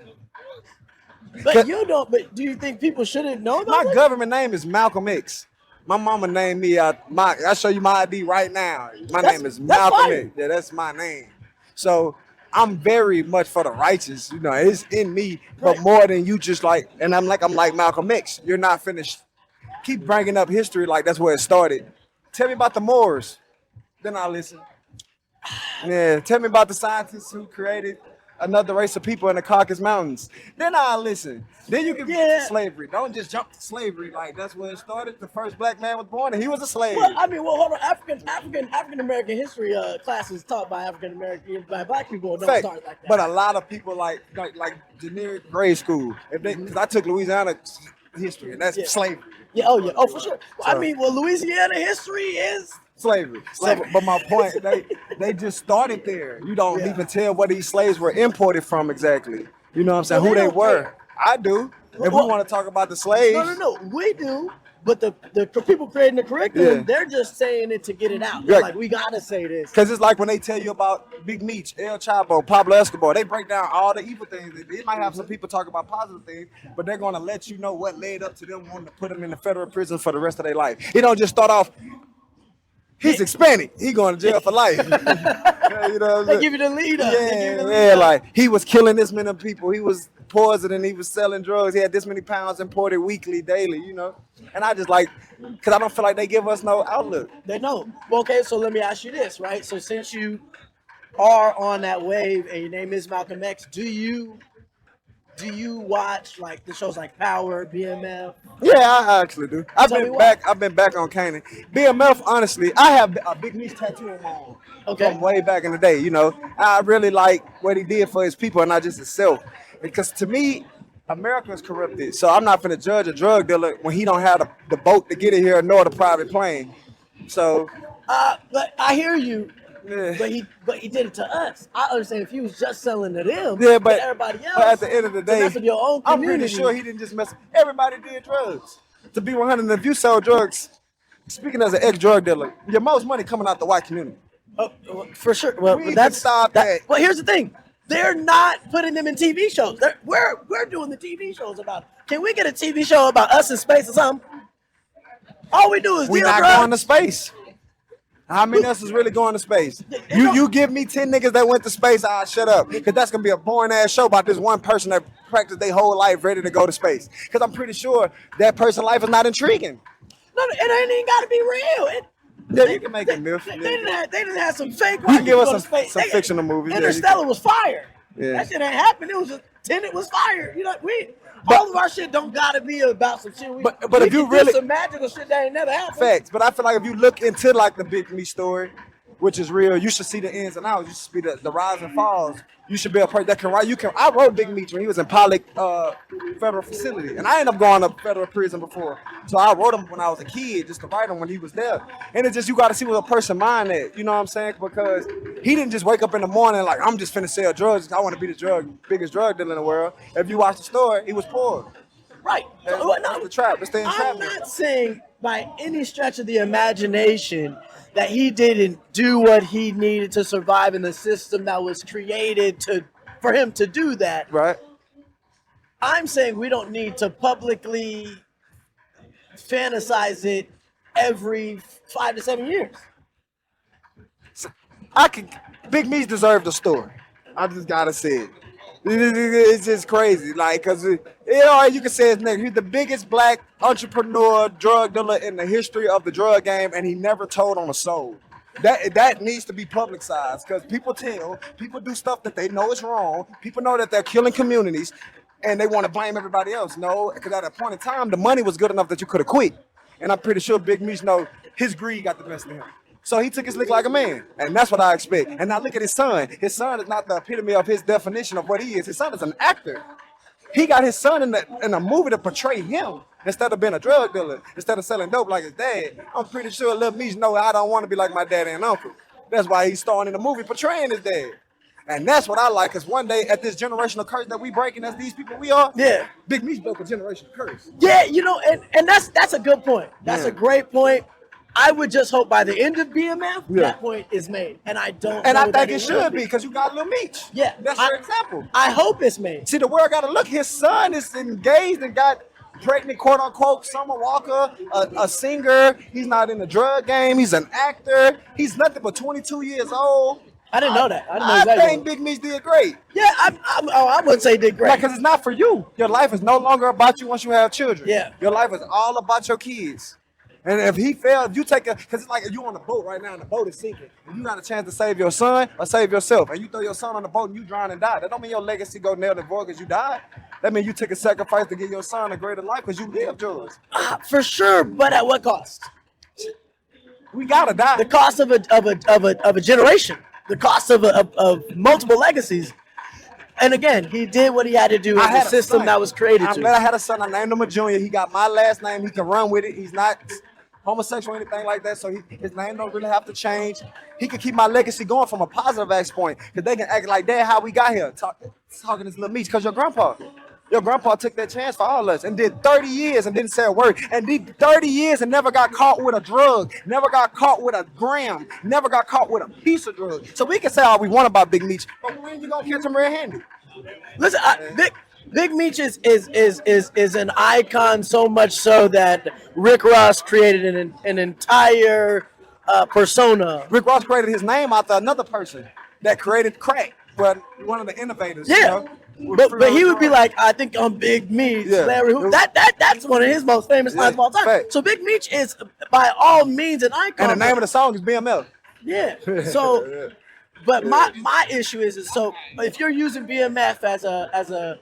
But you don't. But do you think people shouldn't know about My it? government name is Malcolm X. My mama named me I show you my ID right now. My name is Malcolm fire. X. Yeah, that's my name. So I'm very much for the righteous. You know, it's in me, but more than you just like. And I'm like Malcolm X. You're not finished. Keep bringing up history like that's where it started. Tell me about the Moors, then I'll listen. Yeah, tell me about the scientists who created another race of people in the Caucasus Mountains. Then I'll listen. Then you can get to slavery. Don't just jump to slavery like that's where it started. The first black man was born and he was a slave. Well, I mean, hold on. African American history classes taught by African American by black people don't Fact, start like that. but a lot of people like generic grade school. If they, because I took Louisiana history and that's slavery. Yeah. Oh, for sure. So- I mean, Louisiana history is Slavery. But my point, they just started there. You don't even tell where these slaves were imported from exactly. You know what I'm saying? Well, Who they they don't were. care. I do. If we Well- want to talk about the slaves. no. We do. But the people creating the curriculum, Yeah. they're just saying it to get it out. Yeah. They're like, we gotta say this. Because it's like when they tell you about Big Meech, El Chapo, Pablo Escobar, they break down all the evil things. They might have some people talk about positive things, but they're going to let you know what led up to them wanting to put them in the federal prison for the rest of their life. It don't just start off, he's Hispanic, he going to jail for life. Yeah, you know what I'm They saying? give you the lead up. They give you the lead Yeah, up. like he was killing this many people. He was poisoning, he was selling drugs. He had this many pounds imported weekly, daily, you know? And I just like, because I don't feel like they give us no outlook. They know. Well, okay, so let me ask you this, right? So since you are on that wave and your name is Malcolm X, do you watch like the shows like Power, BMF? Yeah, I actually do. I've Tell me been why. back. I've been back on Canaan. BMF, honestly, I have a Big Meech tattoo on my arm. Okay. From way back in the day, you know. I really like what he did for his people and not just himself. Because to me, America is corrupted. So I'm not finna judge a drug dealer when he don't have the boat to get it here nor the private plane. So But I hear you. yeah. But he did it to us. I understand if he was just selling to them, Yeah, but, everybody else. but at the end of the day, mess with your own I'm community. pretty sure he didn't just mess. Everybody did drugs. To be 100, if you sell drugs, speaking as an ex-drug dealer, your most money coming out the white community. Oh, for sure. Well, We that's can stop that. Well, here's the thing: they're not putting them in TV shows. We're doing the TV shows about it. Can we get a TV show about us in space or something? All we do is We deal not drugs. going to space. How many of us is really going to space? You give me 10 niggas that went to space, I'll shut up. Because that's going to be a boring ass show about this one person that practiced their whole life ready to go to space. Because I'm pretty sure that person's life is not intriguing. No, it ain't even got to be real. Yeah, you can make it myth. They didn't have some fake. You can give us go to some space. fictional movies. Yeah, you Interstellar was fire. Yeah. That shit ain't happened. It was just Tenet was fire. You know, all of our shit don't gotta be about some shit. But we if you can do really- some magical shit that ain't never happened. Facts. But I feel like if you look into like the Big Me story, which is real, you should see the ins and outs. You should see the rise and falls. You should be a person that can write. I wrote Big Meech when he was in Pollock federal facility, and I ended up going to federal prison before. So I wrote him when I was a kid, just to write him when he was there. And it's just you got to see what a person mind at. You know what I'm saying? Because he didn't just wake up in the morning like I'm just finna sell drugs. I want to be the biggest drug dealer in the world. If you watch the story, he was poor. Right. That's No, the trap. It's the I'm entrapment. not saying by any stretch of the imagination that he didn't do what he needed to survive in the system that was created for him to do that. Right. I'm saying we don't need to publicly fantasize it every 5 to 7 years. Big Meech deserved a story. I just gotta say it. It's just crazy, like, cause you can say his name. He's the biggest black entrepreneur, drug dealer in the history of the drug game, and he never told on a soul. That needs to be publicized, cause people do stuff that they know is wrong. People know that they're killing communities, and they want to blame everybody else. No, because at a point in time, the money was good enough that you could have quit. And I'm pretty sure Big Meech know his greed got the best of him. So he took his lick like a man, and that's what I expect. And now look at his son. His son is not the epitome of his definition of what he is. His son is an actor. He got his son in a movie to portray him instead of being a drug dealer, instead of selling dope like his dad. I'm pretty sure Lil Meech know I don't want to be like my daddy and uncle. That's why he's starring in the movie portraying his dad. And that's what I like, because one day at this generational curse that we breaking as these people we are, Yeah. Big Meech broke a generational curse. Yeah, and that's a good point. That's a great point. I would just hope by the end of BMF, that point is made. And I don't And know I that think it will should be. be, because you got Lil Meech. Yeah. That's your example. I hope it's made. See, the world got to look. His son is engaged and got pregnant, quote unquote, Summer Walker, a singer. He's not in the drug game. He's an actor. He's nothing but 22 years old. I didn't know that. I didn't know I exactly. think Big Meech did great. Yeah, I wouldn't say did great. Because it's not for you. Your life is no longer about you once you have children. Yeah. Your life is all about your kids. And if he failed, you take because it's like you on a boat right now and the boat is sinking. And you got a chance to save your son or save yourself. And you throw your son on the boat and you drown and die. That don't mean your legacy go nailed and void because you died. That means you took a sacrifice to give your son a greater life because you lived yours. For sure, but at what cost? We gotta die. The cost of a generation. The cost of multiple legacies. And again, he did what he had to do in the had a system son. that was created I'm to. glad I had a son. I named him a junior. He got my last name. He can run with it. He's not homosexual or anything like that, so his name don't really have to change. He can keep my legacy going from a positive aspect point, because they can act like that how we got here, talking this little Meech, because your grandpa took that chance for all of us and did 30 years and didn't say a word, and did 30 years and never got caught with a drug, never got caught with a gram, never got caught with a piece of drug. So we can say all we want about Big Meech, but when you gonna catch him red-handed? Listen, Big Meech is an icon, so much so that Rick Ross created an entire persona. Rick Ross created his name after another person that created crack, but one of the innovators. Yeah. You know, But he would be like, I think I'm Big Meech, Yeah. Larry Hoover. That's one of his most famous lines of all time. fact. So Big Meech is by all means an icon. and the name of the song is BML. Yeah. So, but my issue is so if you're using BMF as a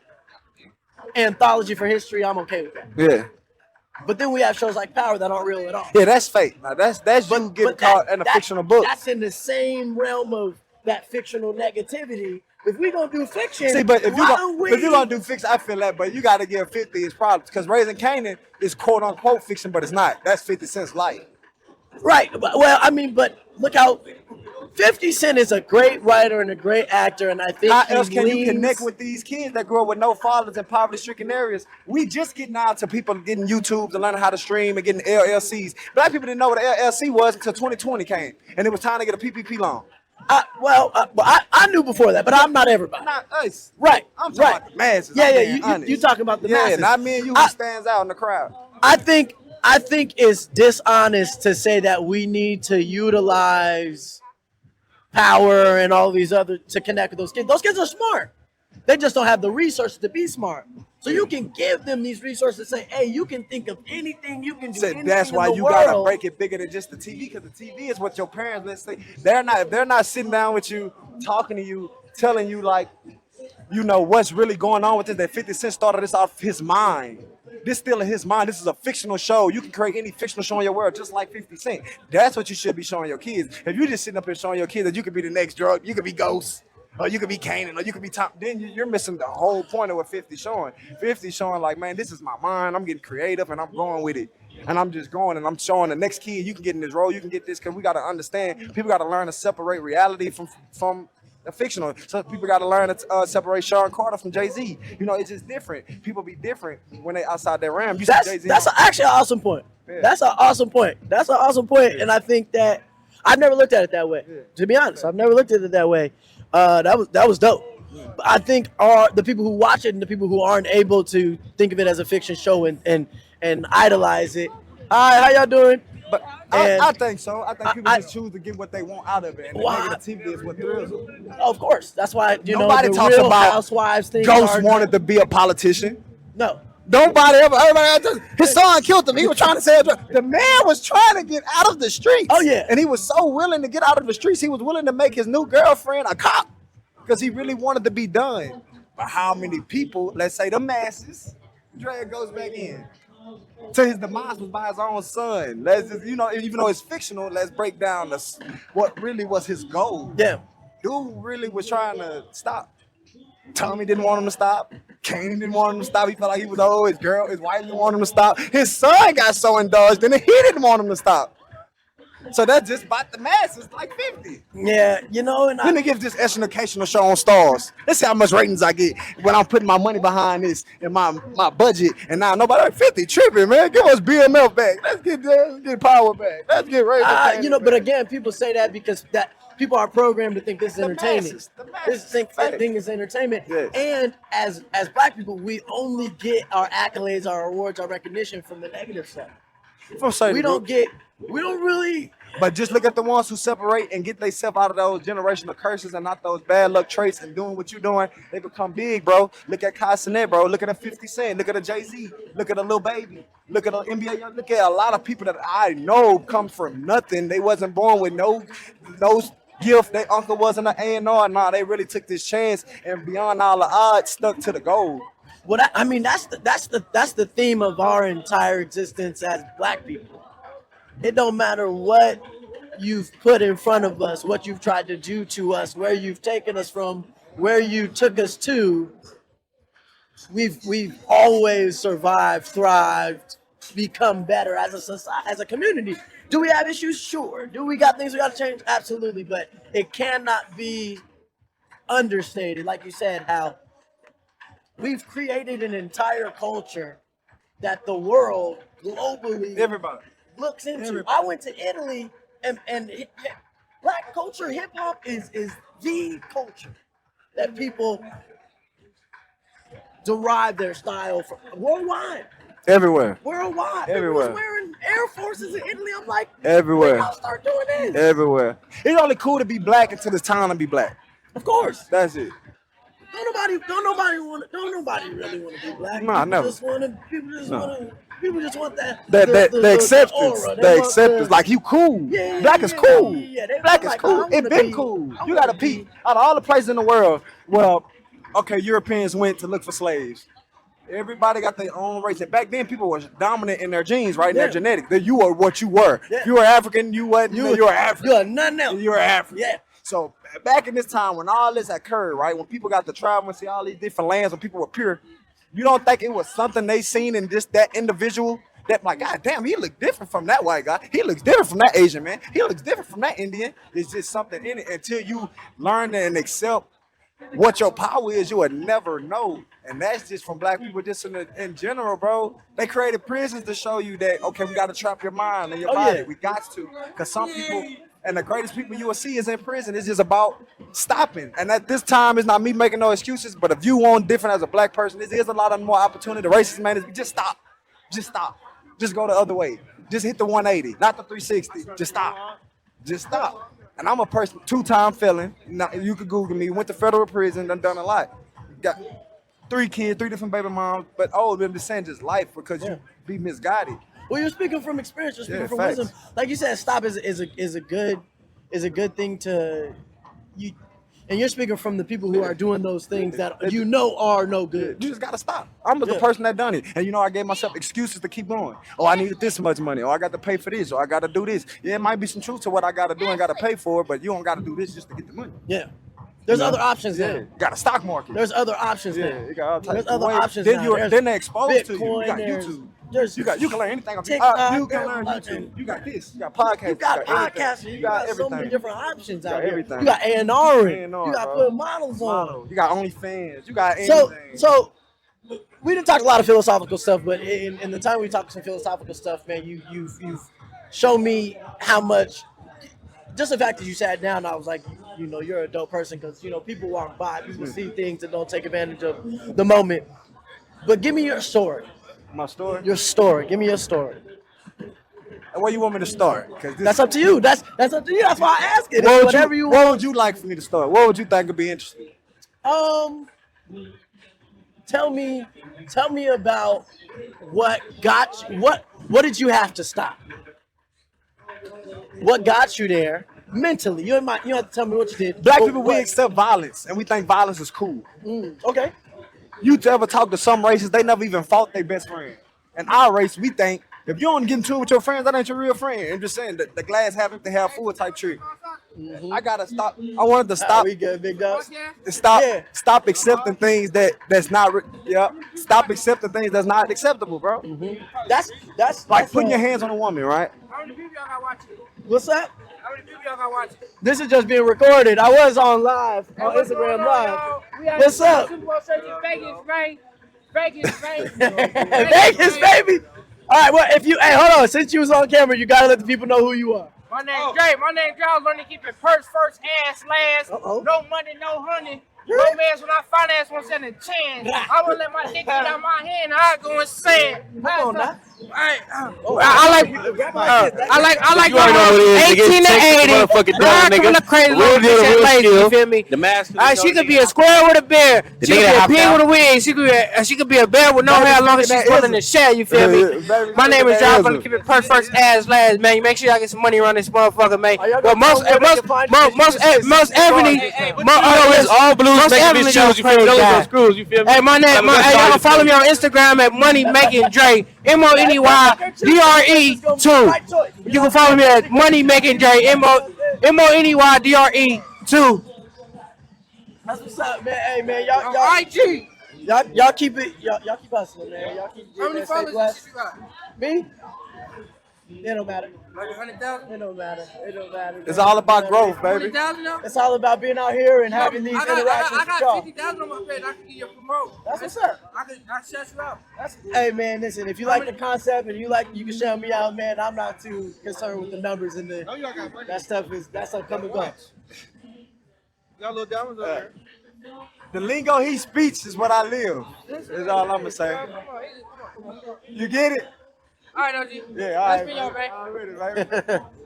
anthology for history, I'm okay with that. Yeah. But then we have shows like Power that aren't real at all. Yeah, that's fake. Now that's you getting caught in a fictional book. That's in the same realm of that fictional negativity. If we gonna do fiction, See, but if why you're gonna do fiction, I feel that, but you gotta give 50 his problems, because Raising Canaan is quote unquote fiction, but it's not. That's 50 Cent's life. right? But, well, I mean, but look how 50 Cent is a great writer and a great actor, and I think How he else can you leans- connect with these kids that grow up with no fathers in poverty-stricken areas? We just getting out to people getting YouTube to learn how to stream and getting LLCs. Black people didn't know what an LLC was until 2020 came, and it was time to get a PPP loan. I knew before that, but I'm not everybody. Not us. Right. I'm talking about the masses. Yeah, I'm yeah. being honest. You talking about the Yeah, masses? not me and you who stands out in the crowd. I think it's dishonest to say that we need to utilize power and all these other to connect with those kids. Those kids are smart. They just don't have the resources to be smart. So you can give them these resources. Say, hey, you can think of anything. You can do anything. That's why in the you world. gotta break it bigger than just the TV, because the TV is what your parents, let's say, if they're not sitting down with you, talking to you, telling you like, you know, what's really going on with this. That 50 Cent started this off his mind. This still in his mind. This is a fictional show. You can create any fictional show in your world, just like 50 Cent. That's what you should be showing your kids. If you just sitting up here showing your kids that you could be the next drug, you could be Ghost, or you could be Kanan, or you could be Tom, then you're missing the whole point of what 50 showing. 50 showing like, man, this is my mind. I'm getting creative and I'm going with it. And I'm just going and I'm showing the next kid, you can get in this role, you can get this, because we got to understand, people got to learn to separate reality from the fictional. So people got to learn to separate Sean Carter from Jay-Z. You know, it's just different. People be different when they outside their realm. You see Jay-Z That's actually an awesome point. Yeah. That's an awesome point. That's an awesome point. And I think that I've never looked at it that way. To be honest, I've never looked at it that way. That was dope. But I think the people who watch it and the people who aren't able to think of it as a fiction show and idolize it. Hi, how y'all doing? But I think so. I think people just choose to get what they want out of it. And the negativity is what thrills them. Of course. That's why, Nobody the talks Real about Housewives thing. Ghost wanted to be a politician. No. Everybody, his son killed him. He was trying to say, the man was trying to get out of the streets. Oh, yeah. And he was so willing to get out of the streets, he was willing to make his new girlfriend a cop because he really wanted to be done. But how many people, let's say the masses, Dre goes back in. To his demise was by his own son. Let's just, even though it's fictional, let's break down what really was his goal. Yeah. Dude really was trying to stop. Tommy didn't want him to stop. Kanan didn't want him to stop. He felt like he was old. His wife didn't want him to stop. His son got so indulged, and he didn't want him to stop. So that's just about the masses, like 50. Yeah, and Let me give this educational show on Stars. Let's see how much ratings I get when I'm putting my money behind this and my budget. And now nobody 50 tripping, man. Give us BMF back. Let's get power back. Let's get ratings. but again, people say that because that people are programmed to think this is entertaining. Masses. This thing is entertainment. Yes. And as Black people, we only get our accolades, our awards, our recognition from the negative side. We don't really. But just look at the ones who separate and get themselves out of those generational curses and not those bad luck traits and doing what you're doing. They become big, bro. Look at Kai Cenat, bro. Look at a 50 Cent. Look at a Jay-Z. Look at a Lil Baby. Look at an NBA. Look at a lot of people that I know come from nothing. They wasn't born with no gift. Their uncle wasn't an A&R. Nah, they really took this chance and beyond all the odds stuck to the goal. Well, that's the theme of our entire existence as Black people. It don't matter what you've put in front of us, what you've tried to do to us, where you've taken us from, where you took us to. We've always survived, thrived, become better as a society, as a community. Do we have issues? Sure. Do we got things we got to change? Absolutely. But it cannot be understated, like you said, how we've created an entire culture that the world globally looks into. I went to Italy and Black culture, hip hop is the culture that people derive their style from worldwide. Everywhere. Worldwide. Everywhere. People was wearing Air Forces in Italy. I'm like, everywhere. I'll start doing this. Everywhere. It's only cool to be Black until it's time to be Black. Of course. That's it. Don't nobody really want to be Black. Nah, never. People just want that. The acceptance. aura. The acceptance. Like, you cool. Yeah, Black is cool. Yeah, Black is like, cool. I It wanna been be- cool. I You wanna gotta be- peep. Out of all the places in the world, well, okay, Europeans went to look for slaves. Everybody got their own race. And back then, people were dominant in their genes, right? In their genetics. That you were what you were. Yeah. If you were African, you wasn't. You were African. You're nothing else. You were African. Yeah. So back in this time when all this occurred, right? When people got to travel and see all these different lands, when people were pure, you don't think it was something they seen in just that individual that like, God damn, he look different from that white guy. He looks different from that Asian man. He looks different from that Indian. It's just something in it. Until you learn and accept what your power is, you would never know. And that's just from black people, just in general, bro. They created prisons to show you that, okay, we got to trap your mind and your body. Yeah. We got to. Because some people, and the greatest people you will see is in prison. It's just about stopping. And at this time, it's not me making no excuses, but if you want different as a black person, there is a lot of more opportunity. The racist man is just stop. Just stop. Just go the other way. Just hit the 180, not the 360. Just stop. Just stop. And I'm a person, 2-time felon. Now, you could Google me. Went to federal prison, done a lot. Got 3 kids, 3 different baby moms. But I'm just saying, just life because you be misguided. Well, you're speaking from experience. You're speaking from facts. wisdom. Like you said, stop is a good thing to you. And you're speaking from the people who are doing those things that you know are no good. You just gotta stop. I'm the person that done it, and I gave myself excuses to keep going. Oh, I needed this much money, or I got to pay for this, or I got to do this. Yeah, it might be some truth to what I got to do and got to pay for, but you don't got to do this just to get the money. Yeah. There's other options now. Got a stock market. There's other options now. You got all types There's of other ways. options Then now. then they exposed to you. Bitcoin, You got there's- YouTube. there's You can learn anything on TikTok, you can learn everything. YouTube. You got this. You got podcasts. You got everything. podcasts. You got so many everything. different options out got here. everything. You got A&R. You A&R, got bro. putting models on. You got OnlyFans. You got So anything. we didn't talk a lot of philosophical stuff, but in the time we talked some philosophical stuff, man, you've shown me how much. Just the fact that you sat down, I was like, you're a dope person because people walk by, people see things and don't take advantage of the moment. But give me your story. My story. Your story. Give me your story. Where you want me to start? That's up to you. That's up to you. That's why I ask it. What Whatever you what want. would you like for me to start? What would you think would be interesting? Tell me about what got you. What did you have to stop? What got you there mentally? You don't have to tell me what you did. Black But people, we accept violence, and we think violence is cool. Okay. You ever talk to some races, they never even fought their best friend. In our race, we think, if you don't get into it with your friends, that ain't your real friend. I'm just saying, the glass half empty, half full type trick. I gotta stop. I wanted to stop. We good, big dogs. Stop accepting things that's not. Stop accepting things that's not acceptable, bro. That's Like putting your hands on a woman, right? How many people y'all got watching? What's that? How many people y'all got watching? This is just being recorded. I was on live on Instagram Live. What's up? Vegas, right? Vegas, right? Vegas, baby. All right. Well, hold on. Since you was on camera, you gotta let the people know who you are. My name's Dre. My name's Dre. I was learning to keep it purse first, ass last. Uh-oh. No money, no honey. No man's when I finance one send a chance. I won't let my dick get out my hand. I go insane. Come on now. I like You already know what it is, 18 to nigga. 80. Motherfucking Nah, dog, come nigga. on, crazy Real little deal, bitch real lazy, you skill. feel me? The mask. She could be a squirrel with a bear. She could be nigga a hopped pig out. with a wing. She could be a bear with no hair as long as she's willing to share. You feel me? My name is John. I'm gonna keep it purse first, ass last, man. Make sure y'all get some money around this motherfucker, man. But most Ebony, It's all blues making bitch shoes. You feel me? Those are screws. You feel me? Hey, y'all can follow me on Instagram at Money Making Dre, MONEYDRE2. You can follow me at Money Making Dre, MONEYDRE2. That's what's up, man. Hey, man, y'all IG. keep it. Y'all keep hustling, man. Y'all keep. How many stay followers blessed. you got? Me? It don't matter. Like 100,000? It don't matter. It don't matter. It's all about growth, baby. 100,000 though? It's all about being out here and having these interactions I with got y'all. 50,000 on my page. I can give you a promote. That's what's up. I can shut you out. Hey, man, listen. If you like the concept and you can shout me out, man. I'm not too concerned with the numbers and that stuff come and go. Got little diamonds on there. The lingo he speaks is what I live. That's all I'm gonna say. You get it? All right, OG. Yeah, all right. Let's be y'all, man. Already, baby.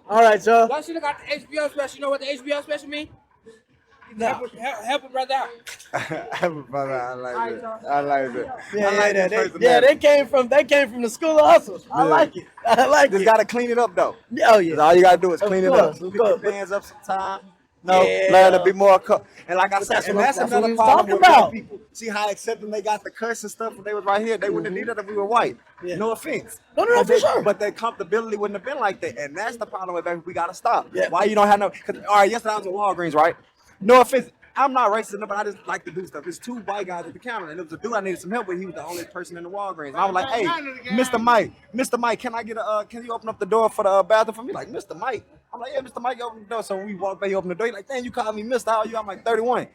All right, y'all. Y'all should have got the HBO special. You know what the HBO special mean? No. Help a brother out. Brother, I like it. I like it. They came from the school of hustle. I like it. Just gotta clean it up though. Oh yeah. All you gotta do is clean it up. Of Pick course. your hands up sometime. Learn to be more. And like I said, That's and what that's we another was problem talking with black about. people. See how accepting they got the curse and stuff when they was right here. They wouldn't have needed it if we were white. Yeah. No offense. No, But for they- sure. But their comfortability wouldn't have been like that, and that's the problem with baby. We gotta stop. Yeah. Why you don't have no? Cause all right, yesterday I was at Walgreens, right? No offense. I'm not racist, but I just like to do stuff. There's 2 white guys at the counter, and it was a dude I needed some help with. He was the only person in the Walgreens. And I was like, "Hey, Mr. Mike, can I get can you open up the door for the bathroom for me?" Like, Mr. Mike. I'm like, "Yeah, Mr. Mike, open the door." So when we walked by, he opened the door. He's like, "Damn, you called me Mr. How are you?" I'm like, 31.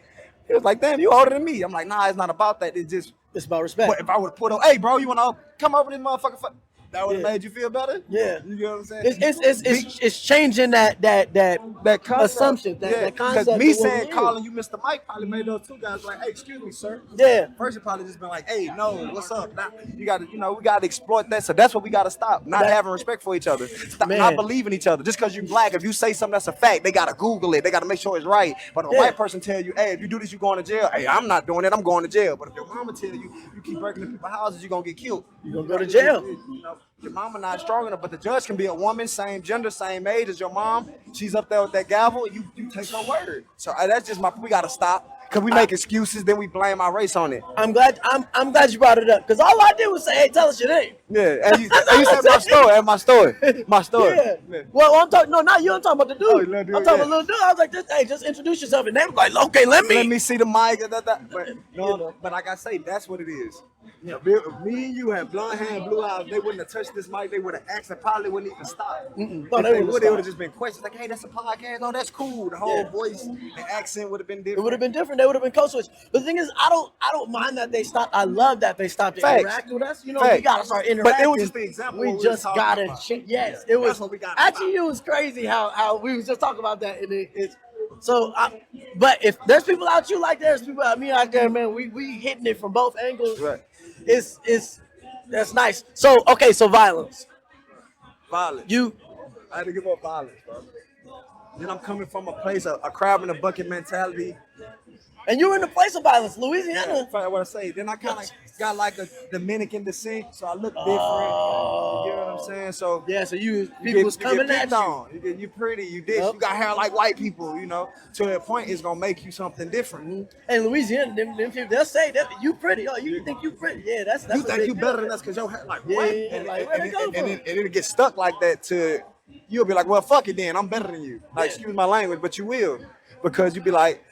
He was like, "Damn, you older than me." I'm like, "Nah, it's not about that. It's about respect. But if I would have put on, "Hey, bro, you wanna come over this motherfucker?" That would have made you feel better. Yeah, you know what I'm saying. It's changing that concept, assumption, that concept. Because me saying calling you Mr. Mike probably made those 2 guys like, "Hey, excuse me, sir." Yeah. First, you probably just been like, "Hey, no, what's up?" Now, you got to, we got to exploit that. So that's what we got to stop. Not having respect for each other. Stop not believing each other. Just because you're black, if you say something that's a fact, they got to Google it. They got to make sure it's right. But if a white person tell you, "Hey, if you do this, you're going to jail." Hey, I'm not doing it. I'm going to jail. But if your mama tell you, you keep breaking into people's houses, you're gonna get killed. You're gonna go to jail. Your mama not strong enough, but the judge can be a woman, same gender, same age as your mom. She's up there with that gavel. You take her word. So that's just we gotta stop. Cause we make excuses, then we blame our race on it. I'm glad you brought it up. Cause all I did was say, "Hey, tell us your name." Yeah, and you said my story. Yeah. Well, I'm talking. No, not you. I'm talking about the dude. I'm talking about little dude. I was like, "Hey, just introduce yourself." And they were like, "Okay, let me see the mic." But like I say, that's what it is. Yeah. If me and you had blonde hair and blue eyes, they wouldn't have touched this mic. They would have asked and probably wouldn't even stop. No, they would have just been questions like, "Hey, that's a podcast. Oh, that's cool." The whole voice, the accent would have been different. It would have been different. They would have been code switch. But the thing is, I don't mind that they stopped. I love that they stopped to interact with us. You know, we gotta start interacting. But it was just the example. We just gotta. Yes, it was. That's what we got. Actually, it was crazy how we was just talking about that. And it's so. But if there's people out you like there's people out me out there, man. We hitting it from both angles. Right. It's that's nice. So okay, so violence. I had to give up violence, bro. Then I'm coming from a place, a crab in a bucket mentality. And you were in a place of violence, Louisiana. What I say. Then I kind of got like a Dominican descent, so I look different. You get what I'm saying? So yeah, so people was coming at you. You pretty, you this, you got hair like white people, to a point it's gonna make you something different. And Louisiana, them people, they'll say that you pretty. Oh, you think you pretty? Yeah, that's you think you better than us because your hair like what? And it'll get stuck like that to you'll be like, well, fuck it then, I'm better than you. Like, excuse my language, but you will because you be like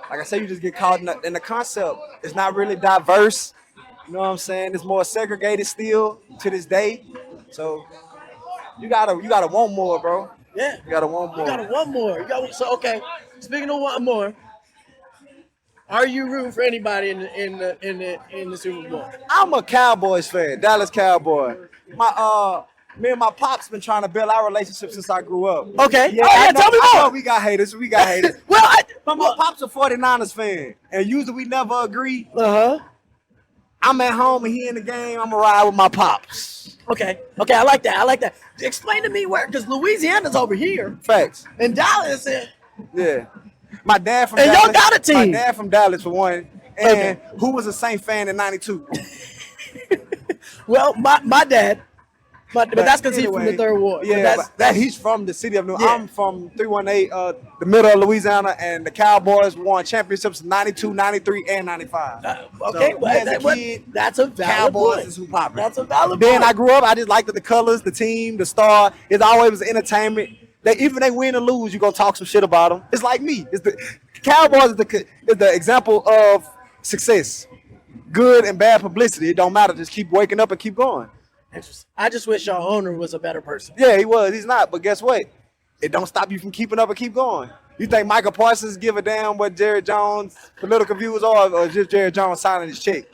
I say, you just get caught in the concept. It's not really diverse. You know what I'm saying? It's more segregated still to this day. So you gotta want more, bro. Yeah. You gotta want more. You gotta want more. So okay. Speaking of want more, are you rooting for anybody in the Super Bowl? I'm a Cowboys fan, Dallas Cowboy. Me and my pops been trying to build our relationship since I grew up. Okay. Yeah, tell me more. We got haters. But my pops a 49ers fan. And usually we never agree. I'm at home and he in the game. I'm going to ride with my pops. Okay, I like that. Explain to me where, because Louisiana's over here. Facts. And Dallas. Yeah. My dad from Dallas. And y'all got a team. My dad from Dallas for one. And who was a Saint fan in 92? Well, my dad. But that's because he's from the third ward. Yeah, he's from the city of New York. Yeah. I'm from 318, the middle of Louisiana, and the Cowboys won championships in 92, 93, and 95. Okay, so, as a kid, that's a valid Cowboys point. is who popping. That's a valid Then point. I grew up, I just liked the colors, the team, the star. It's always was entertainment. Even they win or lose, you gonna talk some shit about them. It's like me. The Cowboys is the example of success. Good and bad publicity. It don't matter. Just keep waking up and keep going. I just wish our owner was a better person. Yeah, he was. He's not. But guess what? It don't stop you from keeping up and keep going. You think Michael Parsons give a damn what Jerry Jones' political views are, or just Jerry Jones signing his check?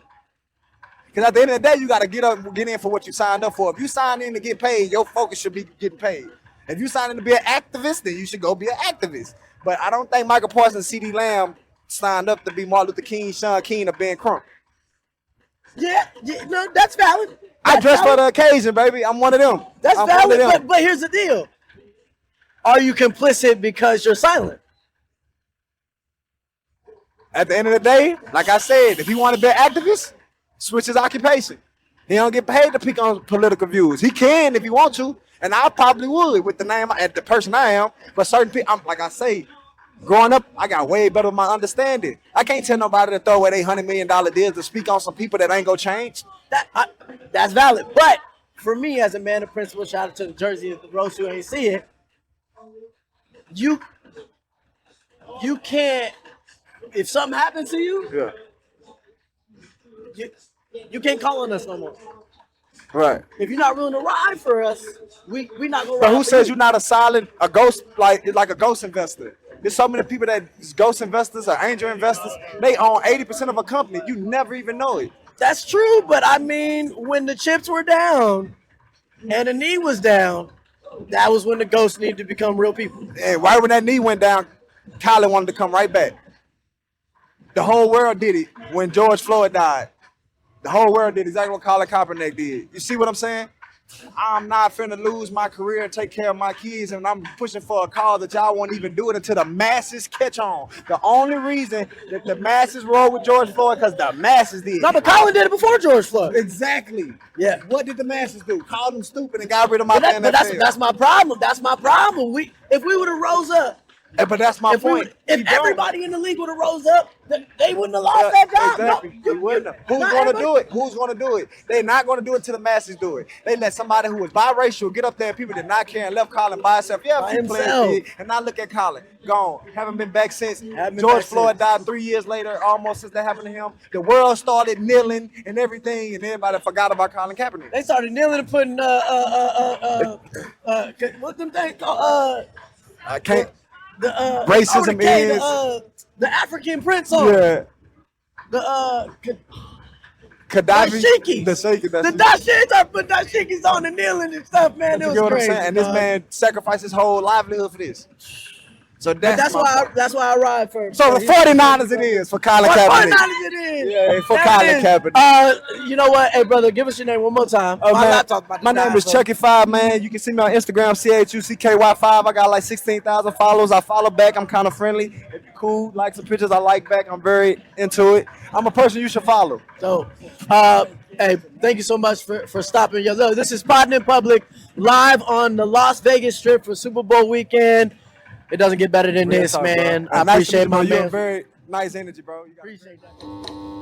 Because at the end of the day, you got to get in for what you signed up for. If you signed in to get paid, your focus should be getting paid. If you signed in to be an activist, then you should go be an activist. But I don't think Michael Parsons and C.D. Lamb signed up to be Martin Luther King, Sean King, or Ben Crump. Yeah, no, that's valid. I dress for the occasion, baby. I'm one of them. That's valid, but here's the deal. Are you complicit because you're silent? At the end of the day, like I said, if he want to be an activist, switch his occupation. He don't get paid to pick on political views. He can if he want to, and I probably would with the name and the person I am. But certain people, like I say, growing up, I got way better with my understanding. I can't tell nobody to throw away their $100 million deals to speak on some people that ain't gonna change. That's valid. But for me, as a man of principle, shout out to the Jersey of the roast who ain't see it. You can't if something happens to you, Yeah. you can't call on us no more. Right. If you're not willing to ride for us, we not gonna ride. But who for says you. you're not a ghost like a ghost investor? There's so many people that is ghost investors or angel investors. They own 80% of a company. You never even know it. That's true, but I mean, when the chips were down and the knee was down, that was when the ghosts needed to become real people. And right when that knee went down, Kylie wanted to come right back. The whole world did it when George Floyd died. The whole world did exactly what Colin Kaepernick did. You see what I'm saying? I'm not finna lose my career and take care of my kids, and I'm pushing for a cause that y'all won't even do it until the masses catch on. The only reason that the masses roll with George Floyd because the masses did. No, but Colin did it before George Floyd. Exactly. Yeah. What did the masses do? Called them stupid and got rid of my But NFL. that's my problem. That's my problem. If we would have rose up, But that's my point. if everybody in the league would have rose up, they wouldn't have lost that job. Exactly. No, Who's going to do it? Who's going to do it? They're not going to do it till the masses do it. They let somebody who was biracial get up there. People did not care and left Colin by himself. Yeah, By people himself. playing big. And now look at Colin. Gone. Haven't been back since. Haven't been George back Floyd since. died 3 years later, almost since that happened to him. The world started kneeling and everything, and everybody forgot about Colin Kaepernick. They started kneeling and putting what them things called I can't. the Racism is the African prince on yeah. the Gaddafi, dashiki. the shaky, The dashiki. I put dashikis on the kneeling and stuff, man. It you was get what crazy. I'm saying? And this dog. man sacrificed his whole livelihood for this. So But that's my point. that's why I ride for. So the 49ers it is for Colin Kaepernick. 49ers it is. Yeah, for That Colin is. Kaepernick. You know what? Hey, brother, give us your name one more time. Oh, man, laptop's about to my die, name is bro. Chucky5, man. You can see me on Instagram, CHUCKY5. I got like 16,000 followers. I follow back. I'm kind of friendly. If you're cool, like some pictures, I like back. I'm very into it. I'm a person you should follow. So, hey, thank you so much for stopping. Yo, look, this is Spotting in Public live on the Las Vegas Strip for Super Bowl weekend. It doesn't get better than Real this, talk, man. bro. I And nice to appreciate meet you, my bro. You man. have very nice energy, bro. You got Appreciate that.